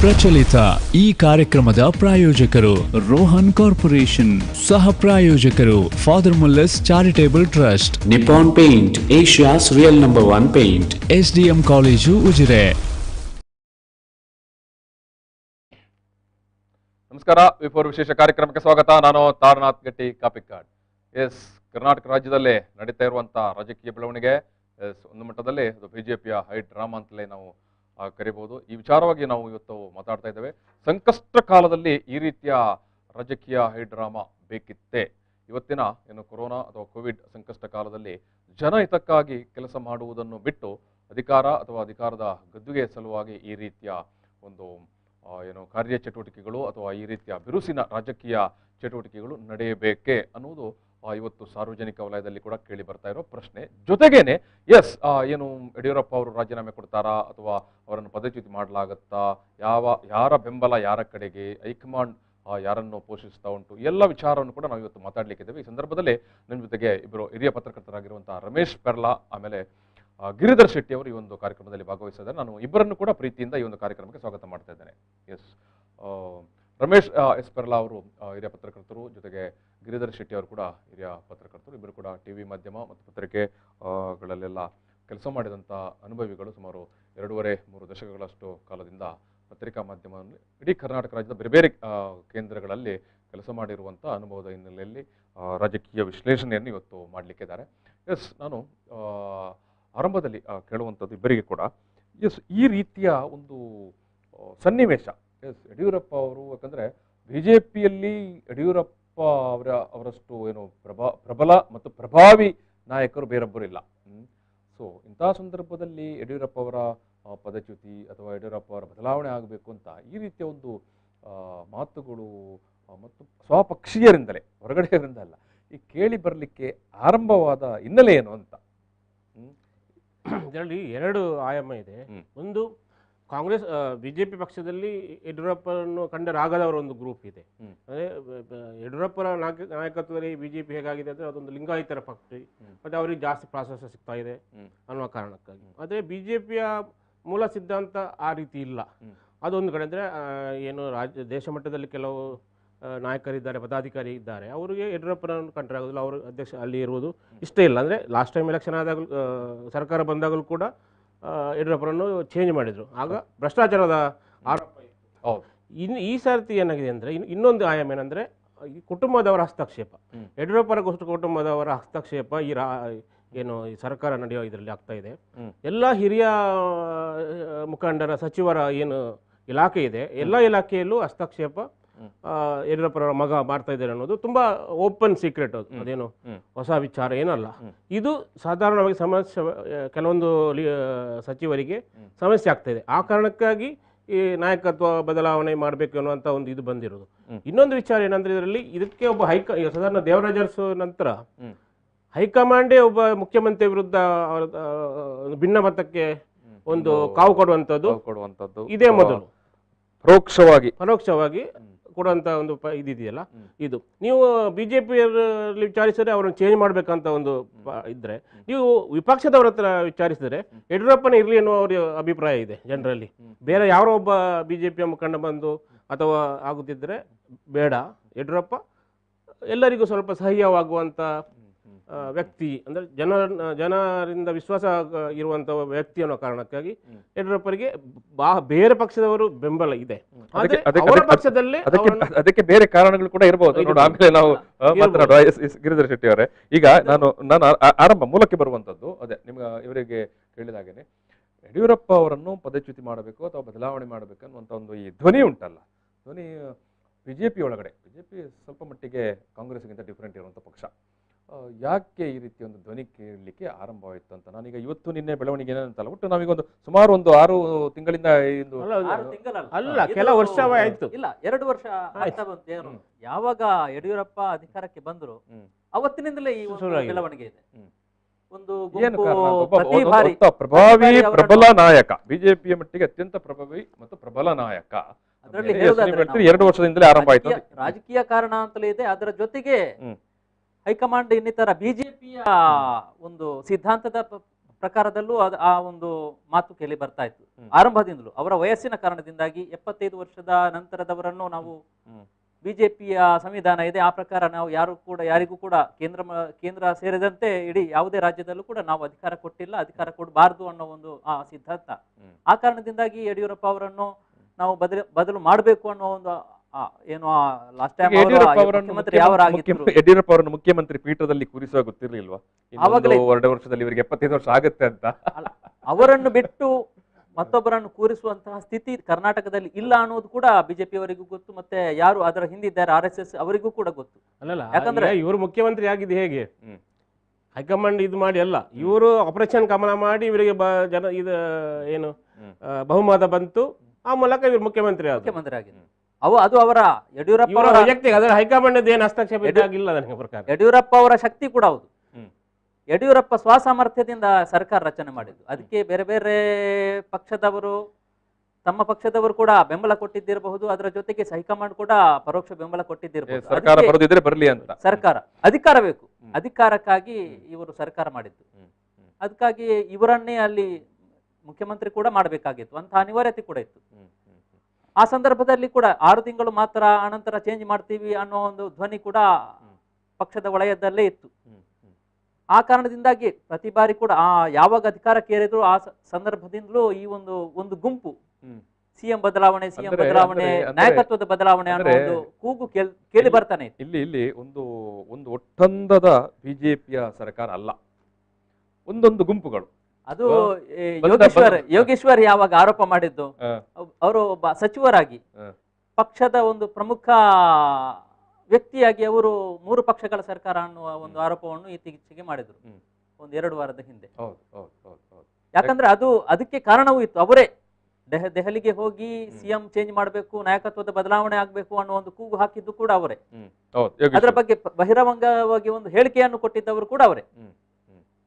ಪ್ರಚಲಿತ ಈ ಕಾರ್ಯಕ್ರಮದ ಪ್ರಾಯೋಜಕರು ರೋಹನ್ ಕಾರ್ಪೊರೇಷನ್, ಸಹ ಪ್ರಾಯೋಜಕರು father Mullers charitable trust, Nippon paint, Asia's real number 1 paint, SDM college Ujire. ನಮಸ್ಕಾರ. ವಿಫೋರ್ ವಿಶೇಷ ಕಾರ್ಯಕ್ರಮಕ್ಕೆ ಸ್ವಾಗತ. ನಾನು ತಾರನಾಥ್ ಗಟ್ಟಿ ಕಾಪಿಕಾಡ್. ಕರ್ನಾಟಕ ರಾಜ್ಯದಲ್ಲೇ ನಡೀತಾ ಇರುವಂತಹ ರಾಜಕೀಯ ಬೆಳವಣಿಗೆ ಒಂದು ಮಟ್ಟದಲ್ಲಿ ಅದು ಬಿಜೆಪಿಯ ಹೈ ಡ್ರಾಮಾ ಅಂತಲೇ ನಾವು ಕರಿಬಹುದು. ಈ ವಿಚಾರವಾಗಿ ನಾವು ಇವತ್ತು ಮಾತಾಡ್ತಾ ಇದ್ದೇವೆ. ಸಂಕಷ್ಟ ಕಾಲದಲ್ಲಿ ಈ ರೀತಿಯ ರಾಜಕೀಯ ಹೈ ಡ್ರಾಮಾ ಬೇಕಿತ್ತೆ? ಇವತ್ತಿನ ಏನು ಕೊರೋನಾ ಅಥವಾ ಕೋವಿಡ್ ಸಂಕಷ್ಟ ಕಾಲದಲ್ಲಿ ಜನಹಿತಕ್ಕಾಗಿ ಕೆಲಸ ಮಾಡುವುದನ್ನು ಬಿಟ್ಟು ಅಧಿಕಾರ ಅಥವಾ ಅಧಿಕಾರದ ಗದ್ದುಗೆ ಸಲುವಾಗಿ ಈ ರೀತಿಯ ಒಂದು ಏನು ಕಾರ್ಯಚಟುವಟಿಕೆಗಳು ಅಥವಾ ಈ ರೀತಿಯ ಬಿರುಸಿನ ರಾಜಕೀಯ ಚಟುವಟಿಕೆಗಳು ನಡೆಯಬೇಕೇ ಅನ್ನುವುದು ಇವತ್ತು ಸಾರ್ವಜನಿಕ ವಲಯದಲ್ಲಿ ಕೂಡ ಕೇಳಿ ಬರ್ತಾ ಇರೋ ಪ್ರಶ್ನೆ. ಜೊತೆಗೇನೆ ಏನು ಯಡಿಯೂರಪ್ಪ ಅವರು ರಾಜೀನಾಮೆ ಕೊಡ್ತಾರಾ ಅಥವಾ ಅವರನ್ನು ಪದಚ್ಯುತಿ ಮಾಡಲಾಗತ್ತಾ, ಯಾರ ಬೆಂಬಲ ಯಾರ ಕಡೆಗೆ, ಹೈಕಮಾಂಡ್ ಯಾರನ್ನು ಪೋಷಿಸ್ತಾ ಉಂಟು, ಎಲ್ಲ ವಿಚಾರವನ್ನು ಕೂಡ ನಾವು ಇವತ್ತು ಮಾತಾಡ್ಲಿಕ್ಕಿದ್ದೇವೆ. ಈ ಸಂದರ್ಭದಲ್ಲಿ ನಮ್ಮ ಜೊತೆಗೆ ಇಬ್ಬರು ಹಿರಿಯ ಪತ್ರಕರ್ತರಾಗಿರುವಂತಹ ರಮೇಶ್ ಪೆರ್ಲಾ ಆಮೇಲೆ ಗಿರಿಧರ್ ಶೆಟ್ಟಿ ಅವರು ಈ ಒಂದು ಕಾರ್ಯಕ್ರಮದಲ್ಲಿ ಭಾಗವಹಿಸಿದ್ದಾರೆ. ನಾನು ಇಬ್ಬರನ್ನು ಕೂಡ ಪ್ರೀತಿಯಿಂದ ಈ ಒಂದು ಕಾರ್ಯಕ್ರಮಕ್ಕೆ ಸ್ವಾಗತ ಮಾಡ್ತಾ ಇದ್ದೇನೆ. ರಮೇಶ್ ಪೆರ್ಲಾ ಅವರು ಹಿರಿಯ ಪತ್ರಕರ್ತರು, ಜೊತೆಗೆ ಗಿರಿಧರ್ ಶೆಟ್ಟಿ ಅವರು ಕೂಡ ಹಿರಿಯ ಪತ್ರಕರ್ತರು. ಇಬ್ಬರು ಕೂಡ ಟಿವಿ ಮಾಧ್ಯಮ ಮತ್ತು ಪತ್ರಿಕೆಗಳಲ್ಲೆಲ್ಲ ಕೆಲಸ ಮಾಡಿದಂಥ ಅನುಭವಿಗಳು. ಸುಮಾರು 2.5-3 ದಶಕಗಳಷ್ಟು ಕಾಲದಿಂದ ಪತ್ರಿಕಾ ಮಾಧ್ಯಮವನ್ನು ಇಡೀ ಕರ್ನಾಟಕ ರಾಜ್ಯದ ಬೇರೆ ಬೇರೆ ಕೇಂದ್ರಗಳಲ್ಲಿ ಕೆಲಸ ಮಾಡಿರುವಂಥ ಅನುಭವದ ಹಿನ್ನೆಲೆಯಲ್ಲಿ ರಾಜಕೀಯ ವಿಶ್ಲೇಷಣೆಯನ್ನು ಇವತ್ತು ಮಾಡಲಿಕ್ಕಿದ್ದಾರೆ. ನಾನು ಆರಂಭದಲ್ಲಿ ಕೇಳುವಂಥದ್ದು ಇಬ್ಬರಿಗೆ ಕೂಡ ಈ ರೀತಿಯ ಒಂದು ಸನ್ನಿವೇಶ. ಯಡಿಯೂರಪ್ಪ ಅವರು, ಯಾಕಂದರೆ ಬಿ ಜೆ ಪಿಯಲ್ಲಿ ಯಡಿಯೂರಪ್ಪ ಅವರಷ್ಟು ಏನು ಪ್ರಬಲ ಮತ್ತು ಪ್ರಭಾವಿ ನಾಯಕರು ಬೇರೊಬ್ಬರು ಇಲ್ಲ. ಸೊ ಇಂತಹ ಸಂದರ್ಭದಲ್ಲಿ ಯಡಿಯೂರಪ್ಪ ಅವರ ಪದಚ್ಯುತಿ ಅಥವಾ ಯಡಿಯೂರಪ್ಪ ಅವರ ಬದಲಾವಣೆ ಆಗಬೇಕು ಅಂತ ಈ ರೀತಿಯ ಒಂದು ಮಾತುಗಳು ಮತ್ತು ಸ್ವಪಕ್ಷೀಯರಿಂದಲೇ, ಹೊರಗಡೆಯವರಿಂದ ಅಲ್ಲ, ಈ ಕೇಳಿ ಬರಲಿಕ್ಕೆ ಆರಂಭವಾದ ಹಿನ್ನೆಲೆ ಏನು ಅಂತ? ಇದರಲ್ಲಿ 2 ಆಯಾಮ ಇದೆ. ಒಂದು, ಕಾಂಗ್ರೆಸ್ ಬಿಜೆಪಿ ಪಕ್ಷದಲ್ಲಿ ಯಡಿಯೂರಪ್ಪರನ್ನು ಕಂಡರಾಗದವರ ಒಂದು ಗ್ರೂಪ್ ಇದೆ. ಅಂದರೆ ಯಡಿಯೂರಪ್ಪರ ನಾಯಕತ್ವದಲ್ಲಿ ಬಿಜೆಪಿ ಹೇಗಾಗಿದೆ ಅಂದರೆ ಅದೊಂದು ಲಿಂಗಾಯತರ ಪಕ್ಷ, ಮತ್ತು ಅವರಿಗೆ ಜಾಸ್ತಿ ಪ್ರಾಶಸ್ತ್ಯ ಸಿಗ್ತಾ ಇದೆ ಅನ್ನುವ ಕಾರಣಕ್ಕಾಗಿ. ಆದರೆ ಬಿಜೆಪಿಯ ಮೂಲ ಸಿದ್ಧಾಂತ ಆ ರೀತಿ ಇಲ್ಲ. ಅದೊಂದು ಕಡೆ. ಅಂದರೆ ಏನು ದೇಶ ಮಟ್ಟದಲ್ಲಿ ಕೆಲವು ನಾಯಕರಿದ್ದಾರೆ, ಪದಾಧಿಕಾರಿ ಇದ್ದಾರೆ, ಅವರಿಗೆ ಯಡಿಯೂರಪ್ಪನನ್ನು ಕಂಡರಾಗೋದಿಲ್ಲ, ಅವರು ಅಧ್ಯಕ್ಷ ಅಲ್ಲಿ ಇರುವುದು ಇಷ್ಟ ಇಲ್ಲ. ಅಂದರೆ ಲಾಸ್ಟ್ ಟೈಮ್ ಎಲೆಕ್ಷನ್ ಆದಾಗಲೂ, ಸರ್ಕಾರ ಬಂದಾಗಲೂ ಕೂಡ ಯಡಿಯೂರಪ್ಪರನ್ನು ಚೇಂಜ್ ಮಾಡಿದರು. ಆಗ ಭ್ರಷ್ಟಾಚಾರದ ಆರೋಪ ಇತ್ತು. ಈ ಸರ್ತಿ ಏನಾಗಿದೆ ಅಂದರೆ ಇನ್ನೊಂದು ಆಯಾಮ ಏನಂದರೆ ಈ ಕುಟುಂಬದವರ ಹಸ್ತಕ್ಷೇಪ, ಯಡಿಯೂರಪ್ಪರ ಕುಟುಂಬದವರ ಹಸ್ತಕ್ಷೇಪ ಏನು ಈ ಸರ್ಕಾರ ನಡೆಯೋ ಇದರಲ್ಲಿ ಆಗ್ತಾ ಇದೆ. ಎಲ್ಲ ಹಿರಿಯ ಮುಖಂಡರ, ಸಚಿವರ ಏನು ಇಲಾಖೆ ಇದೆ, ಎಲ್ಲ ಇಲಾಖೆಯಲ್ಲೂ ಹಸ್ತಕ್ಷೇಪ ಯಡಿಯೂರಪ್ಪರ ಮಗ ಮಾಡ್ತಾ ಇದ್ದಾರೆ ಅನ್ನೋದು ತುಂಬಾ ಓಪನ್ ಸೀಕ್ರೆಟ್. ಅದೇನು ಹೊಸ ವಿಚಾರ ಏನಲ್ಲ. ಇದು ಸಾಧಾರಣವಾಗಿ ಸಮಸ್ಯೆ, ಕೆಲವೊಂದು ಸಚಿವರಿಗೆ ಸಮಸ್ಯೆ ಆಗ್ತಾ ಇದೆ. ಆ ಕಾರಣಕ್ಕಾಗಿ ಈ ನಾಯಕತ್ವ ಬದಲಾವಣೆ ಮಾಡಬೇಕು ಅನ್ನುವಂಥ ಒಂದು ಇದು ಬಂದಿರೋದು. ಇನ್ನೊಂದು ವಿಚಾರ ಏನಂದ್ರೆ ಇದರಲ್ಲಿ ಇದಕ್ಕೆ ಒಬ್ಬ ಸಾಧಾರಣ ದೇವರಾಜ ಅರಸು ನಂತರ ಹೈಕಮಾಂಡೇ ಒಬ್ಬ ಮುಖ್ಯಮಂತ್ರಿ ವಿರುದ್ಧ ಭಿನ್ನಮತಕ್ಕೆ ಒಂದು ಕಾವು ಕೊಡುವಂಥದ್ದು ಇದೇ ಮೊದಲು ಪರೋಕ್ಷವಾಗಿ ಕೊಡುವಂತ ಒಂದು ಇದಿದೆಯಲ್ಲ. ಇದು ನೀವು ಬಿಜೆಪಿಯಲ್ಲಿ ವಿಚಾರಿಸಿದ್ರೆ ಅವರನ್ನು ಚೇಂಜ್ ಮಾಡ್ಬೇಕಂತ ಒಂದು ಇದ್ರೆ, ನೀವು ವಿಪಕ್ಷದವ್ರ ಹತ್ರ ವಿಚಾರಿಸಿದ್ರೆ ಯಡಿಯೂರಪ್ಪನೇ ಇರಲಿ ಅನ್ನೋ ಅವ್ರ ಅಭಿಪ್ರಾಯ ಇದೆ ಜನರಲ್ಲಿ. ಬೇರೆ ಯಾರೋ ಒಬ್ಬ ಬಿಜೆಪಿಯ ಮುಖಂಡ ಬಂದು ಅಥವಾ ಆಗುತ್ತಿದ್ರೆ ಬೇಡ, ಯಡಿಯೂರಪ್ಪ ಎಲ್ಲರಿಗೂ ಸ್ವಲ್ಪ ಸಹ್ಯವಾಗುವಂತ ವ್ಯಕ್ತಿ, ಅಂದ್ರೆ ಜನರಿಂದ ವಿಶ್ವಾಸ ಇರುವಂತ ವ್ಯಕ್ತಿ ಅನ್ನೋ ಕಾರಣಕ್ಕಾಗಿ ಯಡಿಯೂರಪ್ಪರಿಗೆ ಬೇರೆ ಪಕ್ಷದವರು ಬೆಂಬಲ ಇದೆ. ಅವರ ಪಕ್ಷದಲ್ಲೇ ಅದಕ್ಕೆ ಬೇರೆ ಕಾರಣಗಳು ಕೂಡ ಇರಬಹುದು. ಆಮೇಲೆ ನಾವು ಮಾತನಾಡುವ. ಗಿರಿಧರ್ ಶೆಟ್ಟಿ ಅವರೇ, ಈಗ ನಾನು ಆರಂಭ ಮೂಲಕ್ಕೆ ಬರುವಂತದ್ದು ಅದೇ ಇವರಿಗೆ ಕೇಳಿದಾಗೇನೆ, ಯಡಿಯೂರಪ್ಪ ಅವರನ್ನು ಪದಚ್ಯುತಿ ಮಾಡಬೇಕು ಅಥವಾ ಬದಲಾವಣೆ ಮಾಡಬೇಕು ಅನ್ನುವಂಥ ಒಂದು ಈ ಧ್ವನಿ ಉಂಟಲ್ಲ, ಧ್ವನಿ ಬಿಜೆಪಿ ಒಳಗಡೆ, ಬಿಜೆಪಿ ಸ್ವಲ್ಪ ಮಟ್ಟಿಗೆ ಕಾಂಗ್ರೆಸ್ಗಿಂತ ಡಿಫರೆಂಟ್ ಇರುವಂಥ ಪಕ್ಷ, ಯಾಕೆ ಈ ರೀತಿ ಒಂದು ಧ್ವನಿ ಕೇಳಲಿಕ್ಕೆ ಆರಂಭವಾಯಿತು ಅಂತ ನಾನೀಗ ಇವತ್ತು ನಿನ್ನೆ ಬೆಳವಣಿಗೆ ಏನಂತಲ್ಲ, ಒಟ್ಟು ನಾವೀಗ ಸುಮಾರು 6 ತಿಂಗಳಿಂದ ಅಲ್ಲ, ಕೆಲವು ವರ್ಷವಾಯಿತು, ಇಲ್ಲ 2 ವರ್ಷ ಆಯ್ತಾ ಬಂತು. ಯಾವಾಗ ಯಡಿಯೂರಪ್ಪ ಅಧಿಕಾರಕ್ಕೆ ಬಂದ್ರು ಅವತ್ತಿನಿಂದಲೇ ಈ ಬೆಳವಣಿಗೆ ಇದೆ. ಒಂದು ಪ್ರಭಾವಿ ಪ್ರಬಲ ನಾಯಕ, ಬಿಜೆಪಿಯ ಮಟ್ಟಿಗೆ ಅತ್ಯಂತ ಪ್ರಭಾವಿ ಮತ್ತು ಪ್ರಬಲ ನಾಯಕ, ಅದರಲ್ಲಿ 2 ವರ್ಷದಿಂದಲೇ ಆರಂಭ ಆಯ್ತು. ರಾಜಕೀಯ ಕಾರಣ ಅಂತಲೇ ಇದೆ. ಅದರ ಜೊತೆಗೆ ಹೈಕಮಾಂಡ್ ಇನ್ನಿತರ ಬಿಜೆಪಿಯ ಒಂದು ಸಿದ್ಧಾಂತದ ಪ್ರಕಾರದಲ್ಲೂ ಆ ಒಂದು ಮಾತು ಕೇಳಿ ಬರ್ತಾ ಇತ್ತು ಆರಂಭದಿಂದಲೂ. ಅವರ ವಯಸ್ಸಿನ ಕಾರಣದಿಂದಾಗಿ 75 ವರ್ಷದ ನಂತರದವರನ್ನು ನಾವು ಬಿಜೆಪಿಯ ಸಂವಿಧಾನ ಇದೆ, ಆ ಪ್ರಕಾರ ನಾವು ಯಾರಿಗೂ ಕೂಡ ಕೇಂದ್ರ ಸೇರಿದಂತೆ ಇಡೀ ಯಾವುದೇ ರಾಜ್ಯದಲ್ಲೂ ಕೂಡ ನಾವು ಅಧಿಕಾರ ಕೊಟ್ಟಿಲ್ಲ, ಅಧಿಕಾರ ಕೊಡಬಾರ್ದು ಅನ್ನೋ ಒಂದು ಸಿದ್ಧಾಂತ. ಆ ಕಾರಣದಿಂದಾಗಿ ಯಡಿಯೂರಪ್ಪ ಅವರನ್ನು ನಾವು ಬದಲು ಮಾಡಬೇಕು ಅನ್ನೋ ಒಂದು ಏನು ಲಾಸ್ಟ್ ಟೈಮ್ ಮುಖ್ಯಮಂತ್ರಿ ಯಡಿಯೂರಪ್ಪ ಅವರನ್ನು ಮುಖ್ಯಮಂತ್ರಿ ಪೀಠದಲ್ಲಿ ಕೂರಿಸುವ ಗೊತ್ತಿರ್ಲಿಲ್ವಾ? ಆವಾಗಲೇ 2 ವರ್ಷದಲ್ಲಿ ಇವರಿಗೆ 75 ವರ್ಷ ಆಗುತ್ತೆ ಅಂತ. ಅವರನ್ನು ಬಿಟ್ಟು ಮತ್ತೊಬ್ಬರನ್ನು ಕೂರಿಸುವಂತಹ ಸ್ಥಿತಿ ಕರ್ನಾಟಕದಲ್ಲಿ ಇಲ್ಲ ಅನ್ನೋದು ಕೂಡ ಬಿಜೆಪಿಯವರಿಗೂ ಗೊತ್ತು, ಮತ್ತೆ ಯಾರು ಅದರ ಹಿಂದಿದ್ದಾರೆ RSS ಅವರಿಗೂ ಕೂಡ ಗೊತ್ತು. ಯಾಕಂದ್ರೆ ಇವರು ಮುಖ್ಯಮಂತ್ರಿ ಆಗಿದ್ದು ಹೇಗೆ, ಹೈಕಮಾಂಡ್ ಇದು ಮಾಡಿ ಅಲ್ಲ, ಇವರು ಆಪರೇಷನ್ ಕಮಲ ಮಾಡಿ ಇವರಿಗೆ ಇದು ಏನು ಬಹುಮತ ಬಂತು, ಆ ಮೂಲಕ ಇವರು ಮುಖ್ಯಮಂತ್ರಿ ಆಗಿದ್ರು. ಅದು ಅವರ ಯಡಿಯೂರಪ್ಪ ವೈಯಕ್ತಿಕ, ಅದರ ಹೈಕಮಾಂಡ್ ಏನು ಹಸ್ತಕ್ಷೇಪ ಆಗಿಲ್ಲ ನನಗೆ ಪ್ರಕಾರ. ಯಡಿಯೂರಪ್ಪ ಅವರ ಶಕ್ತಿ ಕೂಡ ಹೌದು. ಯಡಿಯೂರಪ್ಪ ಸ್ವಸಾಮರ್ಥ್ಯದಿಂದ ಸರ್ಕಾರ ರಚನೆ ಮಾಡಿದ್ದು, ಅದಕ್ಕೆ ಬೇರೆ ಬೇರೆ ಪಕ್ಷದವರು ತಮ್ಮ ಪಕ್ಷದವರು ಕೂಡ ಬೆಂಬಲ ಕೊಟ್ಟಿದ್ದಿರಬಹುದು, ಅದರ ಜೊತೆಗೆ ಹೈಕಮಾಂಡ್ ಕೂಡ ಪರೋಕ್ಷ ಬೆಂಬಲ ಕೊಟ್ಟಿದ್ದಿರಬಹುದು. ಸರ್ಕಾರ ಅಧಿಕಾರ ಬೇಕು, ಅಧಿಕಾರಕ್ಕಾಗಿ ಇವರು ಸರ್ಕಾರ ಮಾಡಿದ್ದು, ಅದಕ್ಕಾಗಿ ಇವರನ್ನೇ ಅಲ್ಲಿ ಮುಖ್ಯಮಂತ್ರಿ ಕೂಡ ಮಾಡಬೇಕಾಗಿತ್ತು ಅಂತ ಅನಿವಾರ್ಯತೆ ಕೂಡ ಇತ್ತು. ಆ ಸಂದರ್ಭದಲ್ಲಿ ಕೂಡ 6 ತಿಂಗಳು ಮಾತ್ರ, ಅನಂತರ ಚೇಂಜ್ ಮಾಡ್ತೀವಿ ಅನ್ನೋ ಒಂದು ಧ್ವನಿ ಕೂಡ ಪಕ್ಷದ ವಲಯದಲ್ಲೇ ಇತ್ತು. ಆ ಕಾರಣದಿಂದಾಗಿ ಪ್ರತಿ ಬಾರಿ ಕೂಡ ಯಾವಾಗ ಅಧಿಕಾರಕ್ಕೆ ಏರಿದ್ರು ಆ ಸಂದರ್ಭದಿಂದಲೂ ಈ ಒಂದು ಗುಂಪು ಸಿಎಂ ಬದಲಾವಣೆ ನಾಯಕತ್ವದ ಬದಲಾವಣೆ ಅನ್ನೋ ಒಂದು ಕೂಗು ಕೇಳಿ ಬರ್ತಾನೆ. ಇಲ್ಲಿ ಒಂದು ಒಟ್ಟಂದದ ಬಿಜೆಪಿಯ ಸರ್ಕಾರ ಅಲ್ಲ, ಒಂದೊಂದು ಗುಂಪುಗಳು. ಅದು ಯೋಗೇಶ್ವರ್ ಯಾವಾಗ ಆರೋಪ ಮಾಡಿದ್ದು, ಅವರು ಒಬ್ಬ ಸಚಿವರಾಗಿ ಪಕ್ಷದ ಒಂದು ಪ್ರಮುಖ ವ್ಯಕ್ತಿಯಾಗಿ ಅವರು 3 ಪಕ್ಷಗಳ ಸರ್ಕಾರ ಅನ್ನುವ ಒಂದು ಆರೋಪವನ್ನು ಇತ್ತೀಚೆಗೆ ಮಾಡಿದ್ರು, 1-2 ವಾರದ ಹಿಂದೆ. ಯಾಕಂದ್ರೆ ಅದಕ್ಕೆ ಕಾರಣವೂ ಇತ್ತು. ಅವರೇ ದೆಹಲಿಗೆ ಹೋಗಿ ಸಿಎಂ ಚೇಂಜ್ ಮಾಡಬೇಕು, ನಾಯಕತ್ವದ ಬದಲಾವಣೆ ಆಗ್ಬೇಕು ಅನ್ನೋ ಒಂದು ಕೂಗು ಹಾಕಿದ್ದು ಕೂಡ ಅವರೇ. ಅದರ ಬಗ್ಗೆ ಬಹಿರಂಗವಾಗಿ ಒಂದು ಹೇಳಿಕೆಯನ್ನು ಕೊಟ್ಟಿದ್ದವರು ಕೂಡ ಅವರೇ.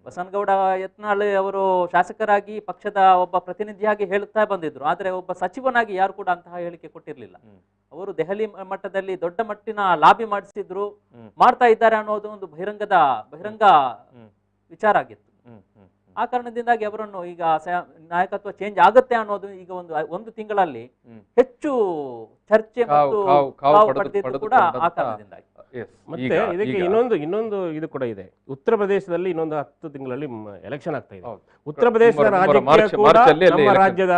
ಬಸನಗೌಡ ಯತ್ನಾಳ್ ಅವರು ಶಾಸಕರಾಗಿ ಪಕ್ಷದ ಒಬ್ಬ ಪ್ರತಿನಿಧಿಯಾಗಿ ಹೇಳುತ್ತಾ ಬಂದಿದ್ರು, ಆದ್ರೆ ಒಬ್ಬ ಸಚಿವನಾಗಿ ಯಾರು ಕೂಡ ಅಂತಹ ಹೇಳಿಕೆ ಕೊಟ್ಟಿರ್ಲಿಲ್ಲ. ಅವರು ದೆಹಲಿ ಮಟ್ಟದಲ್ಲಿ ದೊಡ್ಡ ಮಟ್ಟಿನ ಲಾಬಿ ಮಾಡಿಸಿದ್ರು, ಮಾಡ್ತಾ ಇದ್ದಾರೆ ಅನ್ನೋದು ಒಂದು ಬಹಿರಂಗ ವಿಚಾರ ಆಗಿತ್ತು. ಆ ಕಾರಣದಿಂದಾಗಿ ಅವರನ್ನು ಈಗ ನಾಯಕತ್ವ ಚೇಂಜ್ ಆಗುತ್ತೆ ಅನ್ನೋದು ಈಗ ಒಂದು ತಿಂಗಳಲ್ಲಿ ಹೆಚ್ಚು ಚರ್ಚೆ ಮತ್ತು ಪಡೆದಿದ್ದು ಕೂಡ ಆ ಕಾರಣದಿಂದಾಗಿ. ಮತ್ತೆ ಇದಕ್ಕೆ ಇನ್ನೊಂದು ಇದು ಕೂಡ ಇದೆ. ಉತ್ತರ ಪ್ರದೇಶದಲ್ಲಿ ಇನ್ನೊಂದು 10 ತಿಂಗಳಲ್ಲಿ ಎಲೆಕ್ಷನ್ ಆಗ್ತಾ ಇದೆ. ಉತ್ತರ ಪ್ರದೇಶದ ನಮ್ಮ ರಾಜ್ಯದ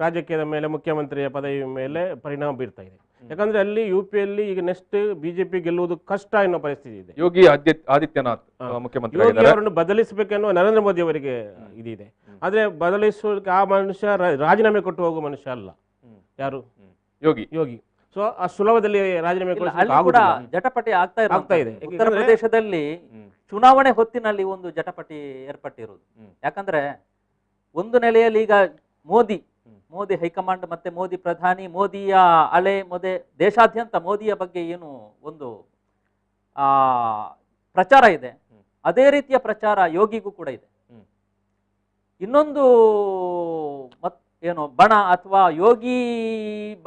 ರಾಜಕೀಯದ ಮೇಲೆ, ಮುಖ್ಯಮಂತ್ರಿಯ ಪದವಿ ಮೇಲೆ ಪರಿಣಾಮ ಬೀರ್ತಾ ಇದೆ. ಯಾಕಂದ್ರೆ ಅಲ್ಲಿ UPಯಲ್ಲಿ ಈಗ ನೆಕ್ಸ್ಟ್ ಬಿಜೆಪಿ ಗೆಲ್ಲುವುದು ಕಷ್ಟ ಎನ್ನುವ ಪರಿಸ್ಥಿತಿ ಇದೆ. ಯೋಗಿ ಆದಿತ್ಯನಾಥ್ ಮುಖ್ಯಮಂತ್ರಿ ಅವರನ್ನು ಬದಲಿಸಬೇಕೆನ್ನುವ ನರೇಂದ್ರ ಮೋದಿ ಅವರಿಗೆ ಇದಿದೆ. ಆದ್ರೆ ಬದಲಿಸುವ ಆ ಮನುಷ್ಯ ರಾಜೀನಾಮೆ ಕೊಟ್ಟು ಹೋಗುವ ಮನುಷ್ಯ ಅಲ್ಲ. ಯಾರು? ಯೋಗಿ. ಸೊ ಆ ಸುಲಭದಲ್ಲಿ ರಾಜೀನಾಮೆ ಕೂಡ ಜಟಪಟಿ ಆಗ್ತಾ ಇದೆ. ಉತ್ತರ ಪ್ರದೇಶದಲ್ಲಿ ಚುನಾವಣೆ ಹೊತ್ತಿನಲ್ಲಿ ಒಂದು ಜಟಪಟಿ ಏರ್ಪಟ್ಟಿರುವುದು. ಯಾಕಂದ್ರೆ ಒಂದು ನೆಲೆಯಲ್ಲಿ ಈಗ ಮೋದಿ ಹೈಕಮಾಂಡ್ ಮತ್ತೆ ಮೋದಿ ಪ್ರಧಾನಿ, ಮೋದಿಯ ಅಲೆ ದೇಶಾದ್ಯಂತ ಮೋದಿಯ ಬಗ್ಗೆ ಏನು ಒಂದು ಪ್ರಚಾರ ಇದೆ, ಅದೇ ರೀತಿಯ ಪ್ರಚಾರ ಯೋಗಿಗೂ ಕೂಡ ಇದೆ. ಇನ್ನೊಂದು ಏನು ಬಣ ಅಥವಾ ಯೋಗಿ